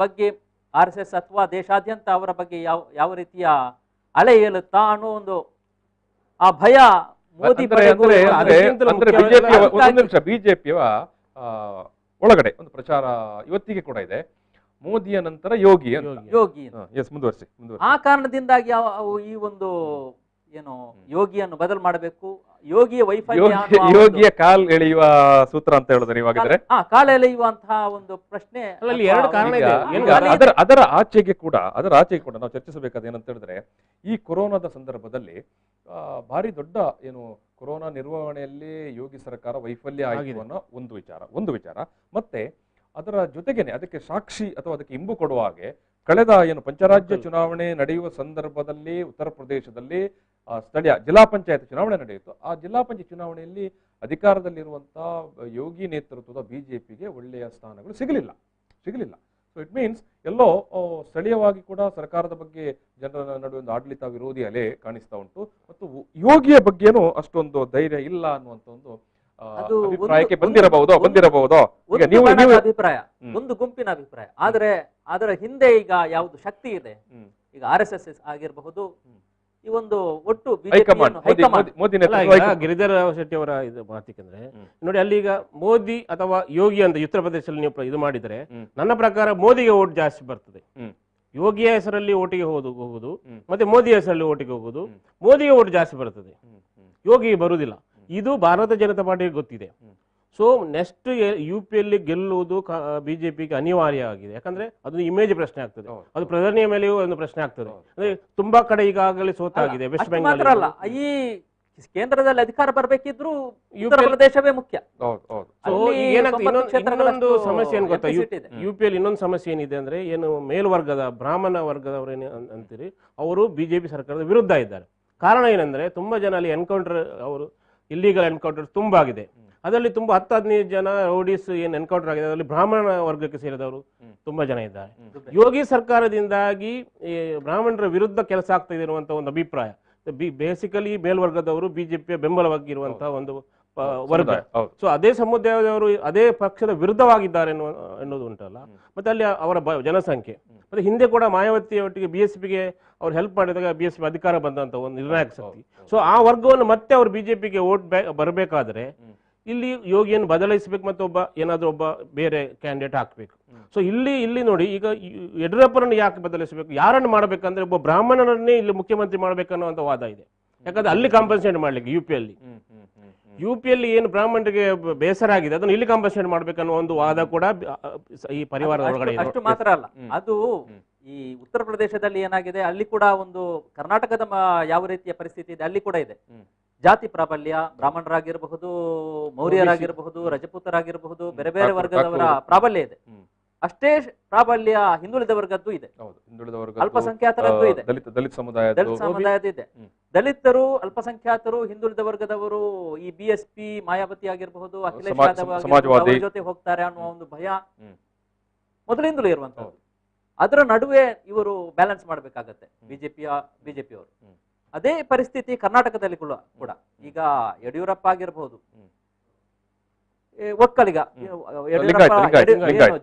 ಬಗ್ಗೆ RSS ಅಥವಾ ದೇಶಾದ್ಯಂತ ಅವರ ಬಗ್ಗೆ ಯಾವ ರೀತಿಯ ಅಲೆ ಏಳುತ್ತಾ ಅನ್ನೋ ಒಂದು ಆ ಭಯ ಮೋದಿ ಬಿಜೆಪಿಯ ಒಳಗಡೆ ಒಂದು ಪ್ರಚಾರ ಇವತ್ತಿಗೆ ಕೂಡ ಇದೆ, ಮೋದಿಯ ನಂತರ ಯೋಗಿ. ಮುಂದುವರಿಸಿ. ಆ ಕಾರಣದಿಂದಾಗಿ ಈ ಒಂದು ಏನು ಯೋಗಿಯನ್ನು ಬದಲು ಮಾಡಬೇಕು, ಯೋಗಿಯ ವೈಫಲ್ಯ, ಯೋಗಿಯ ಕಾಲ್ ಎಳೆಯುವ ಸೂತ್ರ ಅಂತ ಹೇಳಿದ್ರೆ ನೀವಾಗಿದ್ರೆ ಕಾಲ್ ಎಳೆಯುವಂತಹ ಒಂದು ಪ್ರಶ್ನೆ. ಅದರ ಆಚೆಗೆ ಕೂಡ ನಾವು ಚರ್ಚಿಸಬೇಕಾದ ಏನಂತ ಹೇಳಿದ್ರೆ, ಈ ಕೊರೋನಾದ ಸಂದರ್ಭದಲ್ಲಿ ಭಾರಿ ದೊಡ್ಡ ಏನು ಕೊರೋನಾ ನಿರ್ವಹಣೆಯಲ್ಲಿ ಯೋಗಿ ಸರ್ಕಾರ ವೈಫಲ್ಯ ಆಗಿದೆ ಅನ್ನೋ ಒಂದು ವಿಚಾರ. ಮತ್ತೆ ಅದರ ಜೊತೆಗೇನೆ ಅದಕ್ಕೆ ಸಾಕ್ಷಿ ಅಥವಾ ಅದಕ್ಕೆ ಇಂಬು ಕೊಡುವ ಹಾಗೆ ಕಳೆದ ಏನು ಪಂಚರಾಜ್ಯ ಚುನಾವಣೆ ನಡೆಯುವ ಸಂದರ್ಭದಲ್ಲಿ ಉತ್ತರ ಪ್ರದೇಶದಲ್ಲಿ ಸ್ಥಳೀಯ ಜಿಲ್ಲಾ ಪಂಚಾಯತ್ ಚುನಾವಣೆ ನಡೆಯಿತು. ಆ ಜಿಲ್ಲಾ ಪಂಚಾಯತ್ ಚುನಾವಣೆಯಲ್ಲಿ ಅಧಿಕಾರದಲ್ಲಿರುವಂತಹ ಯೋಗಿ ನೇತೃತ್ವದ ಬಿಜೆಪಿಗೆ ಒಳ್ಳೆಯ ಸ್ಥಾನಗಳು ಸಿಗಲಿಲ್ಲ. ಸೊ ಇಟ್ ಮೀನ್ಸ್ ಎಲ್ಲೋ ಸ್ಥಳೀಯವಾಗಿ ಕೂಡ ಸರ್ಕಾರದ ಬಗ್ಗೆ ಜನರ ನಡುವೆ ಒಂದು ಆಡಳಿತ ವಿರೋಧಿ ಅಲೆ ಕಾಣಿಸ್ತಾ ಉಂಟು, ಮತ್ತು ಯೋಗಿಯ ಬಗ್ಗೆನೂ ಅಷ್ಟೊಂದು ಧೈರ್ಯ ಇಲ್ಲ ಅನ್ನುವಂತ ಒಂದು ಅಭಿಪ್ರಾಯಕ್ಕೆ ಬಂದಿರಬಹುದು. ಅಭಿಪ್ರಾಯ, ಒಂದು ಗುಂಪಿನ ಅಭಿಪ್ರಾಯ. ಆದ್ರೆ ಅದರ ಹಿಂದೆ ಈಗ ಯಾವುದು ಶಕ್ತಿ ಇದೆ, ಈಗ RSS ಆಗಿರಬಹುದು, ಈ ಒಂದು ಒಟ್ಟು ಹೈಕಮಾಂಡ್ ಗಿರಿಧರ್ ಶೆಟ್ಟಿ ಅವರ ಇದು ಮಾತಿಕಂದ್ರೆ ನೋಡಿ, ಅಲ್ಲಿ ಈಗ ಮೋದಿ ಅಥವಾ ಯೋಗಿ ಅಂತ ಉತ್ತರ ಪ್ರದೇಶದಲ್ಲಿ ನೀವು ಇದು ಮಾಡಿದರೆ ನನ್ನ ಪ್ರಕಾರ ಮೋದಿಗೆ ಓಟ್ ಜಾಸ್ತಿ ಬರ್ತದೆ. ಯೋಗಿಯ ಹೆಸರಲ್ಲಿ ಓಟಿಗೆ ಹೋಗುದು ಮತ್ತೆ ಮೋದಿ ಹೆಸರಲ್ಲಿ ಓಟಿಗೆ ಹೋಗುದು, ಮೋದಿಗೆ ಓಟ್ ಜಾಸ್ತಿ ಬರ್ತದೆ, ಯೋಗಿಗೆ ಬರುವುದಿಲ್ಲ. ಇದು ಭಾರತ ಜನತಾ ಪಾರ್ಟಿಗೆ ಗೊತ್ತಿದೆ. ಸೊ ನೆಕ್ಸ್ಟ್ UPಯಲ್ಲಿ ಗೆಲ್ಲುವುದು ಬಿಜೆಪಿಗೆ ಅನಿವಾರ್ಯ ಆಗಿದೆ. ಯಾಕಂದ್ರೆ ಅದು ಇಮೇಜ್ ಪ್ರಶ್ನೆ ಆಗ್ತದೆ, ಅದು ಪ್ರಧಾನಿಯ ಮೇಲೆಯೂ ಒಂದು ಪ್ರಶ್ನೆ ಆಗ್ತದೆ. ಅಂದ್ರೆ ತುಂಬಾ ಕಡೆ ಈಗಾಗಲೇ ಸೋತಾಗಿದೆ. ವೆಸ್ಟ್ ಬೆಂಗಾಲ್ ಅಲ್ಲ, ಈ ಕೇಂದ್ರದಲ್ಲಿ ಅಧಿಕಾರ ಬರಬೇಕಿದ್ರು ಉತ್ತರ ಪ್ರದೇಶವೇ ಮುಖ್ಯ. ಇನ್ನೊಂದು ಸಮಸ್ಯೆ ಏನ್ ಗೊತ್ತಾ, UPಯಲ್ಲಿ ಇನ್ನೊಂದು ಸಮಸ್ಯೆ ಏನಿದೆ ಅಂದ್ರೆ, ಏನು ಮೇಲ್ವರ್ಗದ ಬ್ರಾಹ್ಮಣ ವರ್ಗದವರೇನು ಅಂತೀರಿ, ಅವರು ಬಿಜೆಪಿ ಸರ್ಕಾರದ ವಿರುದ್ಧ ಇದ್ದಾರೆ. ಕಾರಣ ಏನಂದ್ರೆ, ತುಂಬಾ ಜನ ಅಲ್ಲಿ ಎನ್ಕೌಂಟರ್, ಅವರು ಇಲ್ಲಿಗಲ್ ಎನ್ಕೌಂಟರ್ ತುಂಬಾ ಆಗಿದೆ. ಅದರಲ್ಲಿ ತುಂಬಾ 10-15 ಜನ ರೌಡೀಸ್ ಏನ್ ಎನ್ಕೌಂಟರ್ ಆಗಿದೆ, ಅದರಲ್ಲಿ ಬ್ರಾಹ್ಮಣ ವರ್ಗಕ್ಕೆ ಸೇರಿದವರು ತುಂಬಾ ಜನ ಇದ್ದಾರೆ. ಯೋಗಿ ಸರ್ಕಾರದಿಂದಾಗಿ ಬ್ರಾಹ್ಮಣರ ವಿರುದ್ಧ ಕೆಲಸ ಆಗ್ತಾ ಇದೆ ಅನ್ನುವಂತ ಒಂದು ಅಭಿಪ್ರಾಯ. ಬೇಸಿಕಲಿ ಮೇಲ್ವರ್ಗದವರು ಬಿಜೆಪಿಯ ಬೆಂಬಲವಾಗಿರುವಂತಹ ಒಂದು ವರ್ಗ. ಸೊ ಅದೇ ಸಮುದಾಯದವರು ಅದೇ ಪಕ್ಷದ ವಿರುದ್ಧವಾಗಿದ್ದಾರೆ ಎನ್ನುವುದು ಉಂಟಲ್ಲ. ಮತ್ತೆ ಅಲ್ಲಿ ಅವರ ಜನಸಂಖ್ಯೆ, ಮತ್ತೆ ಹಿಂದೆ ಕೂಡ ಮಾಯಾವತಿ ಒಟ್ಟಿಗೆ BSPಗೆ ಅವ್ರು ಹೆಲ್ಪ್ ಮಾಡಿದಾಗ BSP ಅಧಿಕಾರ ಬಂದಂತ ಒಂದು ನಿರ್ಣಾಯಕ ಶಕ್ತಿ. ಸೊ ಆ ವರ್ಗವನ್ನು ಮತ್ತೆ ಅವ್ರು ಬಿಜೆಪಿಗೆ ಓಟ್ ಬರಬೇಕಾದ್ರೆ ಇಲ್ಲಿ ಯೋಗಿಯನ್ನು ಬದಲಾಯಿಸಬೇಕು, ಮತ್ತೆ ಏನಾದ್ರೂ ಒಬ್ಬ ಬೇರೆ ಕ್ಯಾಂಡಿಡೇಟ್ ಹಾಕ್ಬೇಕು. ಸೊ ಇಲ್ಲಿ ನೋಡಿ, ಈಗ ಯಡಿಯೂರಪ್ಪನನ್ನು ಯಾಕೆ ಬದಲಾಯಿಸಬೇಕು, ಯಾರನ್ನು ಮಾಡಬೇಕಂದ್ರೆ ಒಬ್ಬ ಬ್ರಾಹ್ಮಣನನ್ನೇ ಇಲ್ಲಿ ಮುಖ್ಯಮಂತ್ರಿ ಮಾಡ್ಬೇಕನ್ನುವಂತ ವಾದ ಇದೆ. ಯಾಕಂದ್ರೆ ಅಲ್ಲಿ ಕಾಂಪನ್ಸೇಟ್ ಮಾಡ್ಲಿಕ್ಕೆ ಯುಪಿಯಲ್ಲಿ ಏನು ಬ್ರಾಹ್ಮಣರಿಗೆ ಬೇಸರ ಆಗಿದೆ ಅದನ್ನು ಇಲ್ಲಿ ಕಾಂಪನ್ಸೇಟ್ ಮಾಡ್ಬೇಕನ್ನೋ ಒಂದು ವಾದ ಕೂಡ ಈ ಪರಿವಾರದ ಒಳಗಡೆ ಇದೆ. ಅಷ್ಟು ಮಾತ್ರ ಅಲ್ಲ, ಅದು ಈ ಉತ್ತರ ಪ್ರದೇಶದಲ್ಲಿ ಏನಾಗಿದೆ, ಅಲ್ಲಿ ಕೂಡ ಒಂದು ಕರ್ನಾಟಕದ ಯಾವ ರೀತಿಯ ಪರಿಸ್ಥಿತಿ ಇದೆ ಅಲ್ಲಿ ಕೂಡ ಇದೆ. ಜಾತಿ ಪ್ರಾಬಲ್ಯ, ಬ್ರಾಹ್ಮಣರಾಗಿರಬಹುದು, ಮೌರ್ಯರಾಗಿರಬಹುದು, ರಜಪೂತರಾಗಿರಬಹುದು, ಬೇರೆ ಬೇರೆ ವರ್ಗದವರ ಪ್ರಾಬಲ್ಯ ಇದೆ. ಅಷ್ಟೇ ಪ್ರಾಬಲ್ಯ ಹಿಂದುಳಿದ ವರ್ಗದ್ದು ಇದೆ, ಅಲ್ಪಸಂಖ್ಯಾತರದ್ದು ಇದೆ, ದಲಿತ ಸಮುದಾಯದ ಇದೆ. ದಲಿತರು, ಅಲ್ಪಸಂಖ್ಯಾತರು, ಹಿಂದುಳಿದ ವರ್ಗದವರು ಈ BSP ಮಾಯಾವತಿ ಆಗಿರಬಹುದು, ಅಖಿಲೇಶ್ ಯಾದವ್ ಜೊತೆ ಹೋಗ್ತಾರೆ ಅನ್ನುವ ಒಂದು ಭಯ ಮೊದಲಿಂದಲೂ ಇರುವಂತದ್ದು. ಅದರ ನಡುವೆ ಇವರು ಬ್ಯಾಲೆನ್ಸ್ ಮಾಡಬೇಕಾಗತ್ತೆ ಬಿಜೆಪಿಯವರು. ಅದೇ ಪರಿಸ್ಥಿತಿ ಕರ್ನಾಟಕದಲ್ಲಿ ಕೂಡ. ಈಗ ಯಡಿಯೂರಪ್ಪ ಆಗಿರಬಹುದು, ಒಕ್ಕಲಿಗ,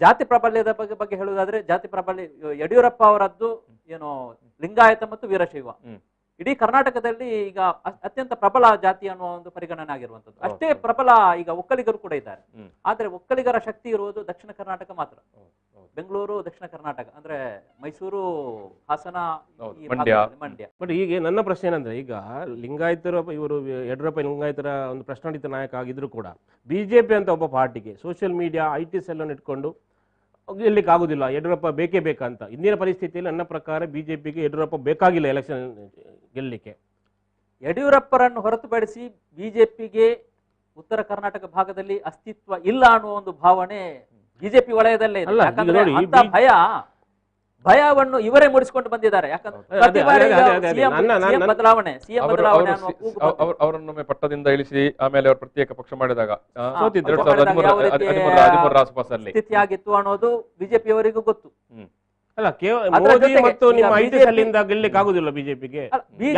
ಜಾತಿ ಪ್ರಾಬಲ್ಯದ ಬಗ್ಗೆ ಹೇಳುವುದಾದ್ರೆ, ಜಾತಿ ಪ್ರಾಬಲ್ಯ ಯಡಿಯೂರಪ್ಪ ಅವರದ್ದು ಏನು ಲಿಂಗಾಯತ ಮತ್ತು ವೀರಶೈವ ಇಡೀ ಕರ್ನಾಟಕದಲ್ಲಿ ಈಗ ಅತ್ಯಂತ ಪ್ರಬಲ ಜಾತಿ ಅನ್ನುವ ಒಂದು ಪರಿಗಣನೆ ಆಗಿರುವಂತದ್ದು. ಅಷ್ಟೇ ಪ್ರಬಲ ಈಗ ಒಕ್ಕಲಿಗರು ಕೂಡ ಇದ್ದಾರೆ. ಆದ್ರೆ ಒಕ್ಕಲಿಗರ ಶಕ್ತಿ ಇರುವುದು ದಕ್ಷಿಣ ಕರ್ನಾಟಕ ಮಾತ್ರ. ಬೆಂಗಳೂರು, ದಕ್ಷಿಣ ಕರ್ನಾಟಕ ಅಂದ್ರೆ ಮೈಸೂರು, ಹಾಸನ, ಮಂಡ್ಯ. ಬಟ್ ಈಗ ನನ್ನ ಪ್ರಶ್ನೆ ಏನಂದ್ರೆ, ಈಗ ಲಿಂಗಾಯತರ ಇವರು ಯಡಿಯೂರಪ್ಪ ಲಿಂಗಾಯತರ ಒಂದು ಪ್ರಶ್ನಾತೀತ ನಾಯಕ ಆಗಿದ್ರು ಕೂಡ ಬಿಜೆಪಿ ಅಂತ ಒಬ್ಬ ಪಾರ್ಟಿಗೆ ಸೋಷಿಯಲ್ ಮೀಡಿಯಾ IT ಸೆಲ್ ಅನ್ನು ಇಟ್ಕೊಂಡು ಗೆಲ್ಲಿಕ್ಕೆ ಆಗುದಿಲ್ಲ, ಯಡಿಯೂರಪ್ಪ ಬೇಕೇ ಬೇಕಂತ. ಇಂದಿನ ಪರಿಸ್ಥಿತಿಯಲ್ಲಿ ನನ್ನ ಪ್ರಕಾರ ಬಿಜೆಪಿಗೆ ಯಡಿಯೂರಪ್ಪ ಬೇಕಾಗಿಲ್ಲ ಎಲೆಕ್ಷನ್ ಗೆಲ್ಲಿಕ್ಕೆ. ಯಡಿಯೂರಪ್ಪರನ್ನು ಹೊರತುಪಡಿಸಿ ಬಿಜೆಪಿಗೆ ಉತ್ತರ ಕರ್ನಾಟಕ ಭಾಗದಲ್ಲಿ ಅಸ್ತಿತ್ವ ಇಲ್ಲ ಅನ್ನುವ ಒಂದು ಭಾವನೆ ಬಿಜೆಪಿ ವಲಯದಲ್ಲೇ ಇದೆ. ಭಯವನ್ನು ಇವರೇ ಮೂಡಿಸಿಕೊಂಡು ಬಂದಿದ್ದಾರೆ. ಅವರನ್ನೊಮ್ಮೆ ಪಟ್ಟದಿಂದ ಇಳಿಸಿ ಆಮೇಲೆ ಅವರು ಪ್ರತ್ಯೇಕ ಪಕ್ಷ ಮಾಡಿದಾಗ ಸ್ಥಿತಿಯಾಗಿತ್ತು ಅನ್ನೋದು ಬಿಜೆಪಿಯವರಿಗೂ ಗೊತ್ತು. ಅಲ್ಲ, ಮೋದಿ ಮತ್ತು ನಿಮ್ಮ IT ಸೆಲ್ಲಿಂದ ಗೆಲ್ಲಕ್ಕೆ ಆಗುದಿಲ್ಲ ಬಿಜೆಪಿಗೆ.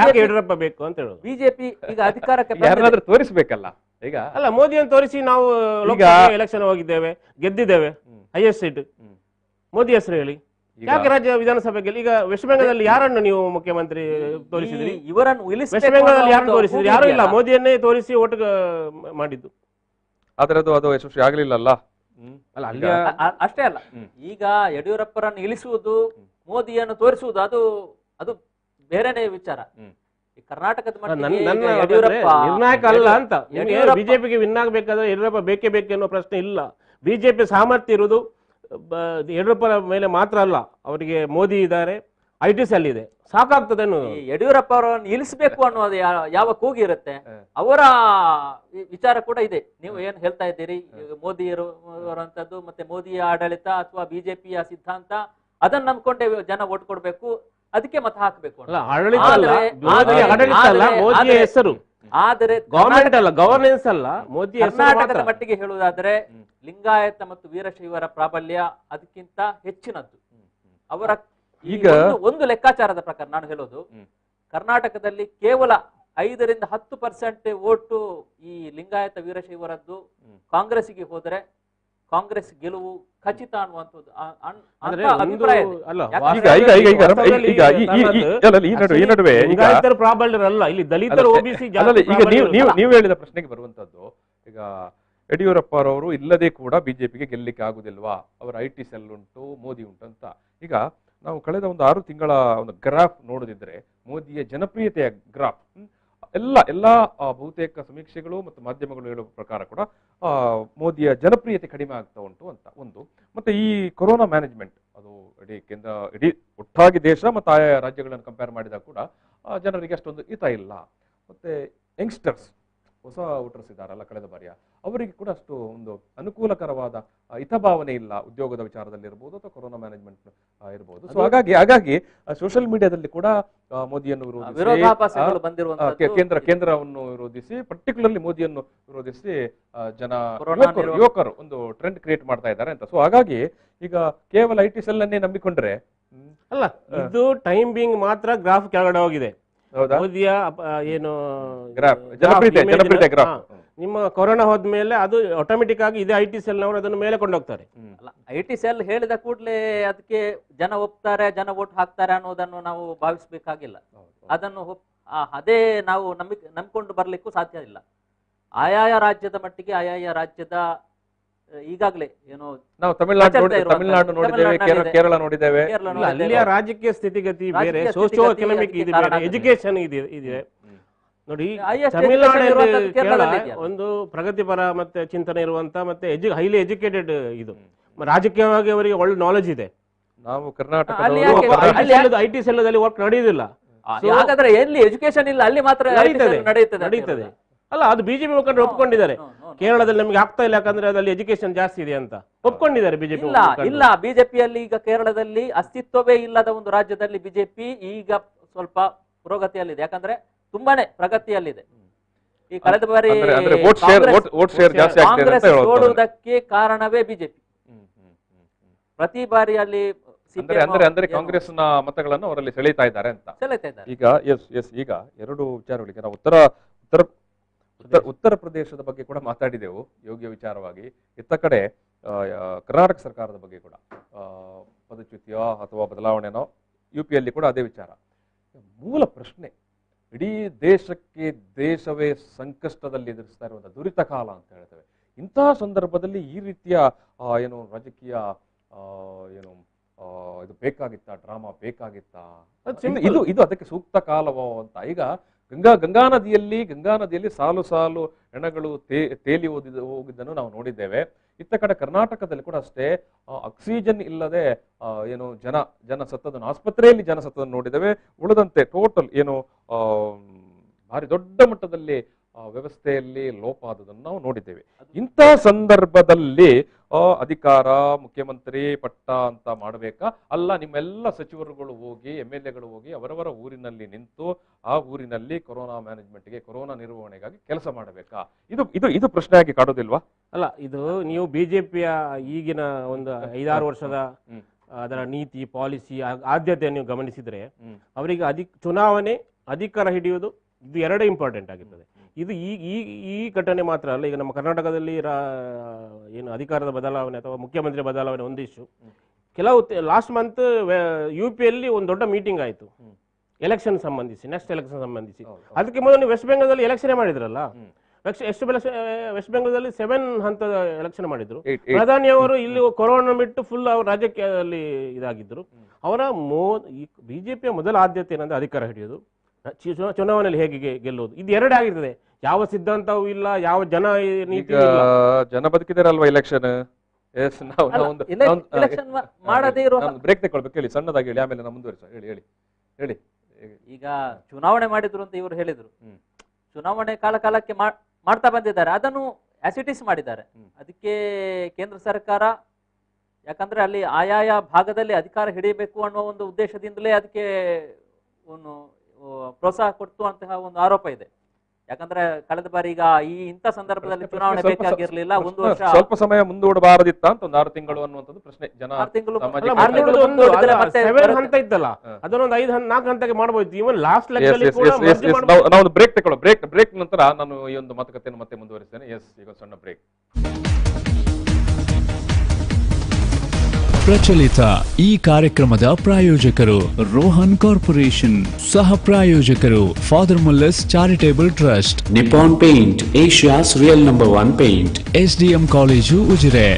ಯಡಿಯೂರಪ್ಪ ಬೇಕು ಅಂತ ಹೇಳೋದು. ಬಿಜೆಪಿ ಈಗ ಅಧಿಕಾರಕ್ಕೆ ತೋರಿಸ್ಬೇಕಲ್ಲ. ಈಗ ಅಲ್ಲ, ಮೋದಿಯನ್ನು ತೋರಿಸಿ ನಾವು ಎಲೆಕ್ಷನ್ ಹೋಗಿದ್ದೇವೆ, ಗೆದ್ದಿದ್ದೇವೆ, ಹೈಯೆಸ್ಟ್ ಸೀಟ್. ಮೋದಿ ಹೆಸರು ಹೇಳಿ, ಯಾಕೆ ರಾಜ್ಯ ವಿಧಾನಸಭೆಗೆ? ಈಗ ವೆಸ್ಟ್ ಬೆಂಗಾಲಲ್ಲಿ ಯಾರನ್ನು ನೀವು ಮುಖ್ಯಮಂತ್ರಿ ತೋರಿಸಿದ್ರಿ? ಇವರನ್ನು ವೆಸ್ಟ್ ಬೆಂಗಾಲಲ್ಲಿ ಯಾರನ್ನು ತೋರಿಸಿದ್ರಿ? ಯಾರು ಇಲ್ಲ, ಮೋದಿಯನ್ನೇ ತೋರಿಸಿ ಓಟ್ ಮಾಡಿದ್ದು. ಆದ್ರೆ ಅದು ಯಶಸ್ವಿ ಆಗ್ಲಿಲ್ಲ. ಅಷ್ಟೇ ಅಲ್ಲ, ಈಗ ಯಡಿಯೂರಪ್ಪರನ್ನು ಇಳಿಸುವುದು, ಮೋದಿಯನ್ನು ತೋರಿಸುವುದು ಅದು ಬೇರೆನೇ ವಿಚಾರ. ಕರ್ನಾಟಕದ ನಿರ್ಣಾಯಕ ಅಲ್ಲ ಅಂತ. ಬಿಜೆಪಿಗೆ ವಿನ್ ಆಗ್ಬೇಕಾದ್ರೆ ಯಡಿಯೂರಪ್ಪ ಬೇಕೇ ಬೇಕು ಅನ್ನೋ ಪ್ರಶ್ನೆ ಇಲ್ಲ. ಬಿಜೆಪಿ ಸಾಮರ್ಥ್ಯ ಇರುವುದು ಯಡಿಯೂರಪ್ಪನ ಮೇಲೆ ಮಾತ್ರ ಅಲ್ಲ, ಅವರಿಗೆ ಮೋದಿ ಇದ್ದಾರೆ, IT ಸೆಲ್ ಇದೆ, ಸಾಕಾಗ್ತದೆ ಅನ್ನೋದು. ಯಡಿಯೂರಪ್ಪ ಅವರನ್ನು ಇಳಿಸಬೇಕು ಅನ್ನೋದು ಯಾವ ಕೂಗಿ ಇರುತ್ತೆ, ಅವರ ವಿಚಾರ ಕೂಡ ಇದೆ. ನೀವು ಏನ್ ಹೇಳ್ತಾ ಇದ್ದೀರಿ, ಮೋದಿ ಇರುವಂತದ್ದು ಮತ್ತೆ ಮೋದಿಯ ಆಡಳಿತ ಅಥವಾ ಬಿಜೆಪಿಯ ಸಿದ್ಧಾಂತ ಅದನ್ನ ನಂಬ್ಕೊಂಡೆ ಜನ ಓಟ್ ಕೊಡ್ಬೇಕು, ಅದಕ್ಕೆ ಮತ ಹಾಕಬೇಕು. ಹೆಸರು ಆದರೆ ಗವರ್ಮೆಂಟ್ ಅಲ್ಲ, ಗವರ್ನೆನ್ಸ್ ಅಲ್ಲ, ಮೋದಿ ಕರ್ನಾಟಕದ ಮಟ್ಟಿಗೆ ಹೇಳುವುದಾದ್ರೆ ಲಿಂಗಾಯತ ಮತ್ತು ವೀರಶೈವರ ಪ್ರಾಬಲ್ಯ ಅದಕ್ಕಿಂತ ಹೆಚ್ಚಿನದ್ದು. ಅವರ ಈಗ ಒಂದು ಲೆಕ್ಕಾಚಾರದ ಪ್ರಕಾರ ನಾನು ಹೇಳೋದು, ಕರ್ನಾಟಕದಲ್ಲಿ ಕೇವಲ 5-10% ಓಟು ಈ ಲಿಂಗಾಯತ ವೀರಶೈವರದ್ದು ಕಾಂಗ್ರೆಸ್ಗೆ ಹೋದರೆ ಕಾಂಗ್ರೆಸ್ ಗೆಲುವು ಖಚಿತ ಅನ್ನುವಂಥದ್ದು ಆದ್ರೆ ಅಂತ ಒಂದು ಅಭಿಪ್ರಾಯ ಇದೆ. ಅಲ್ಲ, ಯಾಕಂದ್ರೆ ಈ ನಡುವೆ ಲಿಂಗಾಯತರ ಪ್ರಾಬಲ್ಯರು ಅಲ್ಲ, ಇಲ್ಲಿ ದಲಿತರು OBC ಈಗ ನೀವು ಹೇಳಿದ ಪ್ರಶ್ನೆಗೆ ಬರುವಂತದ್ದು, ಈಗ ಯಡಿಯೂರಪ್ಪರವರು ಇಲ್ಲದೆ ಕೂಡ ಬಿಜೆಪಿಗೆ ಗೆಲ್ಲಿಕ್ಕೆ ಆಗುದಿಲ್ವಾ, ಅವರ IT ಸೆಲ್ ಉಂಟು, ಮೋದಿ ಉಂಟು ಅಂತ. ಈಗ ನಾವು ಕಳೆದ ಒಂದು 6 ತಿಂಗಳ ಒಂದು ಗ್ರಾಫ್ ನೋಡದಿದ್ರೆ, ಮೋದಿಯ ಜನಪ್ರಿಯತೆಯ ಗ್ರಾಫ್ ಎಲ್ಲ ಬಹುತೇಕ ಸಮೀಕ್ಷೆಗಳು ಮತ್ತು ಮಾಧ್ಯಮಗಳು ಹೇಳುವ ಪ್ರಕಾರ ಕೂಡ ಮೋದಿಯ ಜನಪ್ರಿಯತೆ ಕಡಿಮೆ ಆಗ್ತಾ ಉಂಟು ಅಂತ ಒಂದು. ಮತ್ತೆ ಈ ಕೊರೋನಾ ಮ್ಯಾನೇಜ್ಮೆಂಟ್ ಅದು ಇಡೀ ಒಟ್ಟಾಗಿ ದೇಶ ಮತ್ತು ಆಯಾ ರಾಜ್ಯಗಳನ್ನು ಕಂಪೇರ್ ಮಾಡಿದಾಗ ಕೂಡ ಜನರಿಗೆ ಅಷ್ಟೊಂದು ಹಿತ ಇಲ್ಲ. ಮತ್ತೆ ಯಂಗ್ಸ್ಟರ್ಸ್, ಹೊಸ ವೋಟರ್ಸ್ ಇದ್ದಾರಲ್ಲ ಕಳೆದ ಬಾರಿಯ, ಅವರಿಗೆ ಕೂಡ ಅಷ್ಟು ಒಂದು ಅನುಕೂಲಕರವಾದ ಹಿತಭಾವನೆ ಇಲ್ಲ, ಉದ್ಯೋಗದ ವಿಚಾರದಲ್ಲಿ ಇರ್ಬೋದು ಅಥವಾ ಕೊರೋನಾ ಮ್ಯಾನೇಜ್ಮೆಂಟ್ ಇರ್ಬೋದು. ಸೊ ಹಾಗಾಗಿ ಸೋಷಿಯಲ್ ಮೀಡಿಯಾದಲ್ಲಿ ಕೂಡ ಮೋದಿಯನ್ನು ವಿರೋಧಿಸಿ, ಕೇಂದ್ರವನ್ನು ವಿರೋಧಿಸಿ, ಪರ್ಟಿಕ್ಯುಲರ್ಲಿ ಮೋದಿಯನ್ನು ವಿರೋಧಿಸಿ ಯುವಕರು ಒಂದು ಟ್ರೆಂಡ್ ಕ್ರಿಯೇಟ್ ಮಾಡ್ತಾ ಇದ್ದಾರೆ ಅಂತ. ಸೊ ಹಾಗಾಗಿ ಈಗ ಕೇವಲ IT ಸೆಲ್ ಅನ್ನೇ ನಂಬಿಕೊಂಡ್ರೆ ಅಲ್ಲ, ಇದು ಟೈಮ್ ಬೀಂಗ್ ಮಾತ್ರ ಗ್ರಾಫ್ ಕೆಳಗಡೆ ಹೋಗಿದೆ. ಮೋದಿಯ ಏನು ಜನಪ್ರಿಯತೆ ಗ್ರಾಫ್ ನಿಮ್ಮ ಕೊರೋನಾ ಹೋದ್ಮೇಲೆ ಅದು ಆಟೋಮೆಟಿಕ್ ಆಗಿ ಇದೇ IT ಸೆಲ್ ನವರು ಅದನ್ನು ಮೇಲೆ ಕೊಂಡೋಗ್ತಾರೆ. ಅಲ್ಲ, IT ಸೆಲ್ ಹೇಳಿದ ಕೂಡಲೇ ಅದಕ್ಕೆ ಜನ ಒಪ್ತಾರೆ, ಜನ ವೋಟ್ ಹಾಕ್ತಾರೆ ಅನ್ನೋದನ್ನು ನಾವು ಭಾವಿಸಬೇಕಾಗಿಲ್ಲ. ಅದನ್ನು ಅದೇ ನಾವು ನಂಬಿಕೊಂಡು ಬರ್ಲಿಕ್ಕೂ ಸಾಧ್ಯ ಇಲ್ಲ. ಆಯಾಯ ರಾಜ್ಯದ ಮಟ್ಟಿಗೆ ಆಯಾಯ ರಾಜ್ಯದ ಈಗಾಗಲೇ ಏನೋ ನಾವು ತಮಿಳುನಾಡು ನೋಡಿದ್ದೇವೆ, ಕೇರಳ ನೋಡಿದ್ದೇವೆ. ಅಲ್ಲಿಯ ರಾಜಕೀಯ ಸ್ಥಿತಿಗತಿ ಬೇರೆ, ಸೋಶಿಯೋ ಎಕನಾಮಿಕ್ ಇದೆ ಬೇರೆ, ಎಜುಕೇಶನ್ ಇದೆ ನೋಡಿ. ತಮಿಳುನಾಡು ಕೇರಳ ಒಂದು ಪ್ರಗತಿಪರ ಮತ್ತೆ ಚಿಂತನೆ ಇರುವಂತ ಮತ್ತೆ ಹೈಲಿ ಎಜುಕೇಟೆಡ್, ಇದು ರಾಜಕೀಯವಾಗಿ ಅವರಿಗೆ ಒಳ್ಳೆ ನಾಲೆಜ್ ಇದೆ. ನಾವು ಕರ್ನಾಟಕ IT ಸೆಲ್ಲದಲ್ಲಿ ವರ್ಕ್ ನಡೆಯುವುದಿಲ್ಲ. ಹಾಗಾದ್ರೆ ಎಲ್ಲಿ ಎಜುಕೇಶನ್ ಇಲ್ಲ ಅಲ್ಲಿ ಮಾತ್ರ ನಡೀತದೆ ಅಲ್ಲ, ಅದು ಬಿಜೆಪಿ ಮುಖಂಡರು ಒಪ್ಕೊಂಡಿದ್ದಾರೆ. ಕೇರಳದಲ್ಲಿ ನಮಗೆ ಆಗ್ತಾ ಇಲ್ಲ ಯಾಕಂದ್ರೆ ಅದಲ್ಲಿ ಎಜುಕೇಶನ್ ಜಾಸ್ತಿ ಇದೆ ಅಂತ ಒಪ್ಕೊಂಡಿದ್ದಾರೆ ಬಿಜೆಪಿ. ಇಲ್ಲ, ಬಿಜೆಪಿಯಲ್ಲಿ ಈಗ ಕೇರಳದಲ್ಲಿ ಅಸ್ತಿತ್ವವೇ ಇಲ್ಲದ ಒಂದು ರಾಜ್ಯದಲ್ಲಿ ಬಿಜೆಪಿ ಈಗ ಸ್ವಲ್ಪ ಪುರೋಗತಿಯಲ್ಲಿದೆ, ಯಾಕಂದ್ರೆ ತುಂಬಾನೇ ಪ್ರಗತಿಯಲ್ಲಿದೆ. ಈ ಕಳೆದ ಬಾರಿ ಕಾಂಗ್ರೆಸ್ ಸೋಲುವುದಕ್ಕೆ ಕಾರಣವೇ ಬಿಜೆಪಿ. ಪ್ರತಿ ಬಾರಿ ಅಲ್ಲಿ ಅಂದ್ರೆ ಕಾಂಗ್ರೆಸ್ನ ಮತಗಳನ್ನು ಅವರಲ್ಲಿ ಸೆಳೆಯುತ್ತಾ ಇದ್ದಾರೆ ಅಂತ. ಈಗ ಎರಡು ವಿಚಾರಗಳಿಗೆ ನಾವು ಉತ್ತರ ಪ್ರದೇಶದ ಬಗ್ಗೆ ಕೂಡ ಮಾತಾಡಿದೆವು ಯೋಗ್ಯ ವಿಚಾರವಾಗಿ. ಇತ್ತ ಕಡೆ ಕರ್ನಾಟಕ ಸರ್ಕಾರದ ಬಗ್ಗೆ ಕೂಡ ಪದಚ್ಯುತಿಯೋ ಅಥವಾ ಬದಲಾವಣೆನೋ, UPಯಲ್ಲಿ ಕೂಡ ಅದೇ ವಿಚಾರ. ಮೂಲ ಪ್ರಶ್ನೆ, ಇಡೀ ದೇಶವೇ ಸಂಕಷ್ಟದಲ್ಲಿ ಎದುರಿಸ್ತಾ ಇರುವಂತಹ ದುರಿತ ಕಾಲ ಅಂತ ಹೇಳ್ತೇವೆ. ಇಂತಹ ಸಂದರ್ಭದಲ್ಲಿ ಈ ರೀತಿಯ ಏನು ರಾಜಕೀಯ ಏನು ಇದು ಬೇಕಾಗಿತ್ತಾ, ಡ್ರಾಮಾ ಬೇಕಾಗಿತ್ತಾ, ಇದು ಅದಕ್ಕೆ ಸೂಕ್ತ ಕಾಲವೋ ಅಂತ. ಈಗ ಗಂಗಾ ನದಿಯಲ್ಲಿ ಸಾಲು ಹೆಣಗಳು ತೇಲಿ ಹೋಗಿದ್ದನ್ನು ನಾವು ನೋಡಿದ್ದೇವೆ. ಇತ್ತ ಕಡೆ ಕರ್ನಾಟಕದಲ್ಲಿ ಕೂಡ ಅಷ್ಟೇ ಆಕ್ಸಿಜನ್ ಇಲ್ಲದೆ ಏನು ಜನ ಸತ್ತದನ್ನು, ಆಸ್ಪತ್ರೆಯಲ್ಲಿ ಜನ ಸತ್ತದನ್ನು ನೋಡಿದ್ದೇವೆ. ಉಳಿದಂತೆ ಟೋಟಲ್ ಏನು ಭಾರಿ ದೊಡ್ಡ ಮಟ್ಟದಲ್ಲಿ ವ್ಯವಸ್ಥೆಯಲ್ಲಿ ಲೋಪ ಆದದನ್ನು ನಾವು ನೋಡಿದ್ದೇವೆ. ಇಂಥ ಸಂದರ್ಭದಲ್ಲಿ ಅಧಿಕಾರ ಮುಖ್ಯಮಂತ್ರಿ ಪಟ್ಟ ಅಂತ ಮಾಡಬೇಕಾ, ಅಲ್ಲ ನಿಮ್ಮೆಲ್ಲ ಸಚಿವರುಗಳು ಹೋಗಿ MLAಗಳು ಹೋಗಿ ಅವರವರ ಊರಿನಲ್ಲಿ ನಿಂತು ಆ ಊರಿನಲ್ಲಿ ಕೊರೋನಾ ಮ್ಯಾನೇಜ್ಮೆಂಟ್ಗೆ, ಕೊರೋನಾ ನಿರ್ವಹಣೆಗಾಗಿ ಕೆಲಸ ಮಾಡಬೇಕಾ? ಇದು ಪ್ರಶ್ನೆಯಾಗಿ ಕಾಡೋದಿಲ್ವಾ? ಅಲ್ಲ, ಇದು ನೀವು ಬಿಜೆಪಿಯ ಈಗಿನ ಒಂದು 5-6 ವರ್ಷದ ಅದರ ನೀತಿ ಪಾಲಿಸಿ ಆದ್ಯತೆ ನೀವು ಗಮನಿಸಿದ್ರೆ, ಅವರಿಗೆ ಚುನಾವಣೆ ಅಧಿಕಾರ ಹಿಡಿಯುವುದು ಇದು ಎರಡೇ ಇಂಪಾರ್ಟೆಂಟ್ ಆಗಿರ್ತದೆ. ಇದು ಈ ಘಟನೆ ಮಾತ್ರ ಅಲ್ಲ. ಈಗ ನಮ್ಮ ಕರ್ನಾಟಕದಲ್ಲಿ ಏನು ಅಧಿಕಾರದ ಬದಲಾವಣೆ ಅಥವಾ ಮುಖ್ಯಮಂತ್ರಿ ಬದಲಾವಣೆ ಒಂದು ಇಶ್ಯೂ. ಕೆಲವು ಲಾಸ್ಟ್ ಮಂತ್ UPಯಲ್ಲಿ ಒಂದು ದೊಡ್ಡ ಮೀಟಿಂಗ್ ಆಯಿತು ಎಲೆಕ್ಷನ್ ಸಂಬಂಧಿಸಿ, ನೆಕ್ಸ್ಟ್ ಎಲೆಕ್ಷನ್ ಸಂಬಂಧಿಸಿ. ಅದಕ್ಕೆ ಮೊದಲು ವೆಸ್ಟ್ ಬೆಂಗಾಲದಲ್ಲಿ ಎಲೆಕ್ಷನ್ ಮಾಡಿದ್ರಲ್ಲ, ವೆಸ್ಟ್ ಬೆಂಗಾಲದಲ್ಲಿ 7 ಹಂತದ ಎಲೆಕ್ಷನ್ ಮಾಡಿದ್ರು. ಪ್ರಧಾನಿಯವರು ಇಲ್ಲಿ ಕೊರೋನಾ ಬಿಟ್ಟು ಫುಲ್ ಅವರು ರಾಜಕೀಯದಲ್ಲಿ ಇದಾಗಿದ್ರು. ಅವರ ಬಿಜೆಪಿಯ ಮೊದಲ ಆದ್ಯತೆ ಏನಂದ್ರೆ ಅಧಿಕಾರ ಹಿಡಿಯೋದು, ಚುನಾವಣೆಯಲ್ಲಿ ಹೇಗೆ ಗೆಲ್ಲುವುದು. ಇದು ಎರಡೇ ಆಗಿರ್ತದೆ. ಯಾವ ಸಿದ್ಧಾಂತವೂ ಇಲ್ಲ, ಯಾವ ನೀತಿ ಜನ ಬದುಕಿದಾರಲ್ವಾ ಎಲೆಕ್ಷನ್. ಬ್ರೇಕ್ ತಗೊಳ್ಬೇಕು, ಹೇಳಿ ಸಣ್ಣದಾಗಿ ಹೇಳಿ, ಆಮೇಲೆ ನಾವು ಮುಂದುವರಿಸ. ಹೇಳಿ. ಈಗ ಚುನಾವಣೆ ಮಾಡಿದ್ರು ಅಂತ ಇವರು ಹೇಳಿದ್ರು. ಚುನಾವಣೆ ಕಾಲಕ್ಕೆ ಮಾಡ್ತಾ ಬಂದಿದ್ದಾರೆ, ಅದನ್ನು ಆಸಿಟಿಸ್ ಮಾಡಿದ್ದಾರೆ. ಅದಕ್ಕೆ ಕೇಂದ್ರ ಸರ್ಕಾರ, ಯಾಕಂದ್ರೆ ಅಲ್ಲಿ ಆಯಾಯ ಭಾಗದಲ್ಲಿ ಅಧಿಕಾರ ಹಿಡಿಯಬೇಕು ಅನ್ನೋ ಒಂದು ಉದ್ದೇಶದಿಂದಲೇ ಅದಕ್ಕೆ ಒಂದು ಪ್ರೋತ್ಸಾಹ ಕೊಡ್ತು ಅಂತಹ ಒಂದು ಆರೋಪ ಇದೆ. ಯಾಕಂದ್ರೆ ಕಳೆದ ಬಾರಿ ಈಗ ಇಂಥ ಸಂದರ್ಭದಲ್ಲಿ ಚುನಾವಣೆ ಬೇಕಾಗಿರ್ಲಿಲ್ಲ, ಒಂದು ವರ್ಷ ಸ್ವಲ್ಪ ಸಮಯ ಮುಂದೂಡಬಾರದಿತ್ತ ಅಂತ, ಒಂದು 6 ತಿಂಗಳು ಅನ್ನುವಂಥದ್ದು ಪ್ರಶ್ನೆ. 6 ತಿಂಗಳು ಹಂತ ಇದ್ದಲ್ಲ, ಅದನ್ನೊಂದು 5-4 ಹಂತಕ್ಕೆ ಮಾಡಬಹುದು. ಇವನ್ ಲಾಸ್ಟ್ ನಾವು ಬ್ರೇಕ್ ತಗೊಳ್ಳೋ, ಬ್ರೇಕ್ ನಂತರ ನಾನು ಈ ಒಂದು ಮಾತುಕತೆಯನ್ನು ಮತ್ತೆ ಮುಂದುವರಿಸ್ತೇನೆ. ಈಗ ಸಣ್ಣ ಬ್ರೇಕ್. ಪ್ರಚಲಿತ. ಈ ಕಾರ್ಯಕ್ರಮದ ಪ್ರಾಯೋಜಕರು ರೋಹನ್ ಕಾರ್ಪೊರೇಷನ್. ಸಹ ಪ್ರಾಯೋಜಕರು father Mullers charitable trust. Nippon Paint, Asia's real #1 paint. SDM college Ujire.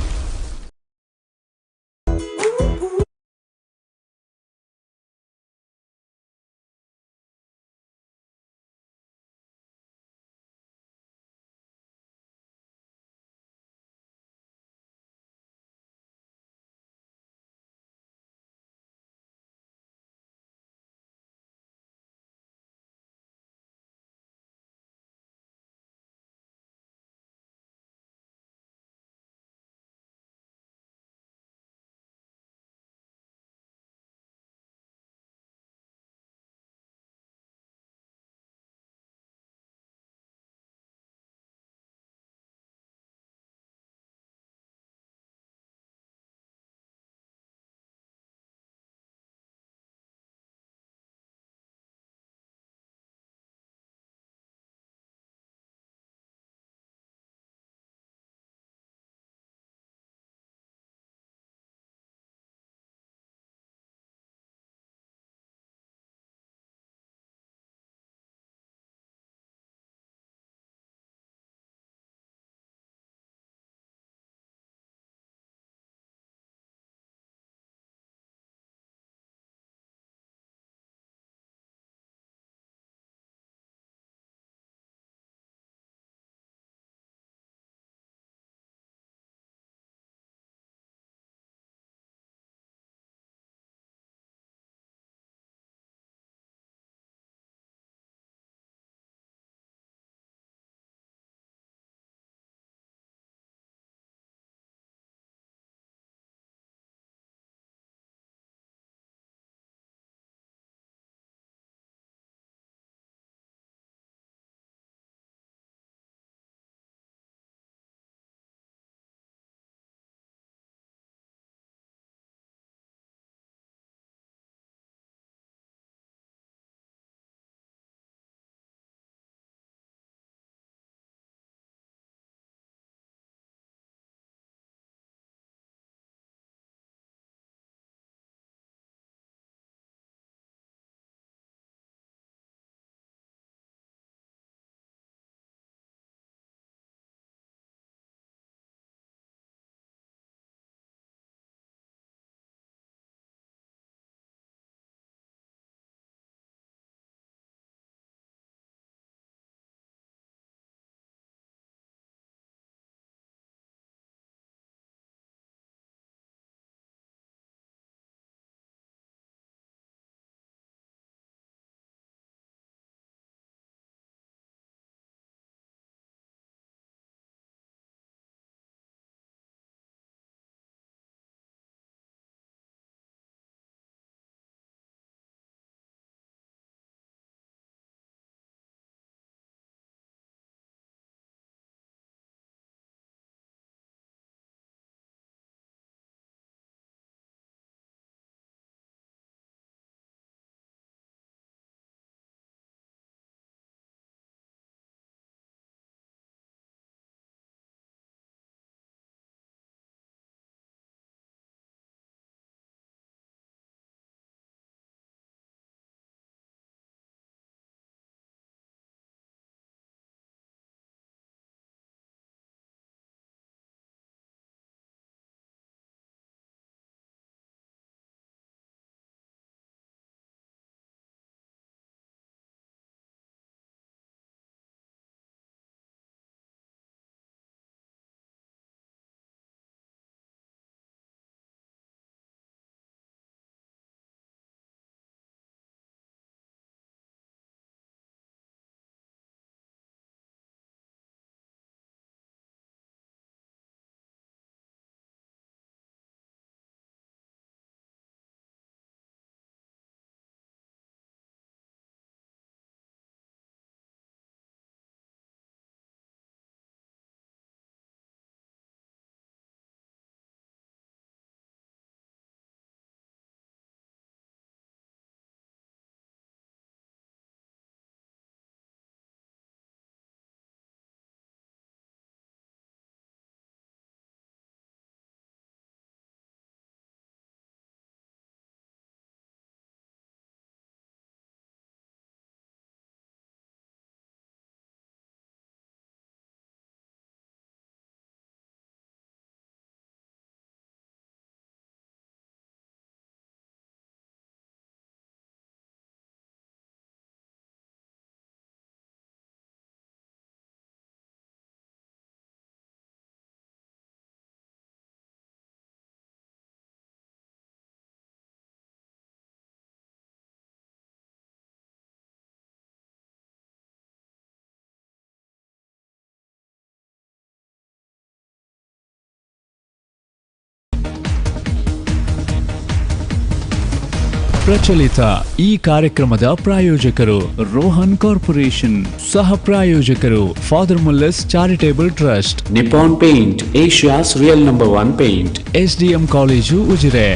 ಪ್ರಚಲಿತ ಈ ಕಾರ್ಯಕ್ರಮದ ಪ್ರಾಯೋಜಕರು ರೋಹನ್ ಕಾರ್ಪೊರೇಷನ್, ಸಹ ಪ್ರಾಯೋಜಕರು father Mullers charitable trust, Nippon Paint, Asia's real number one paint. SDM college Ujire.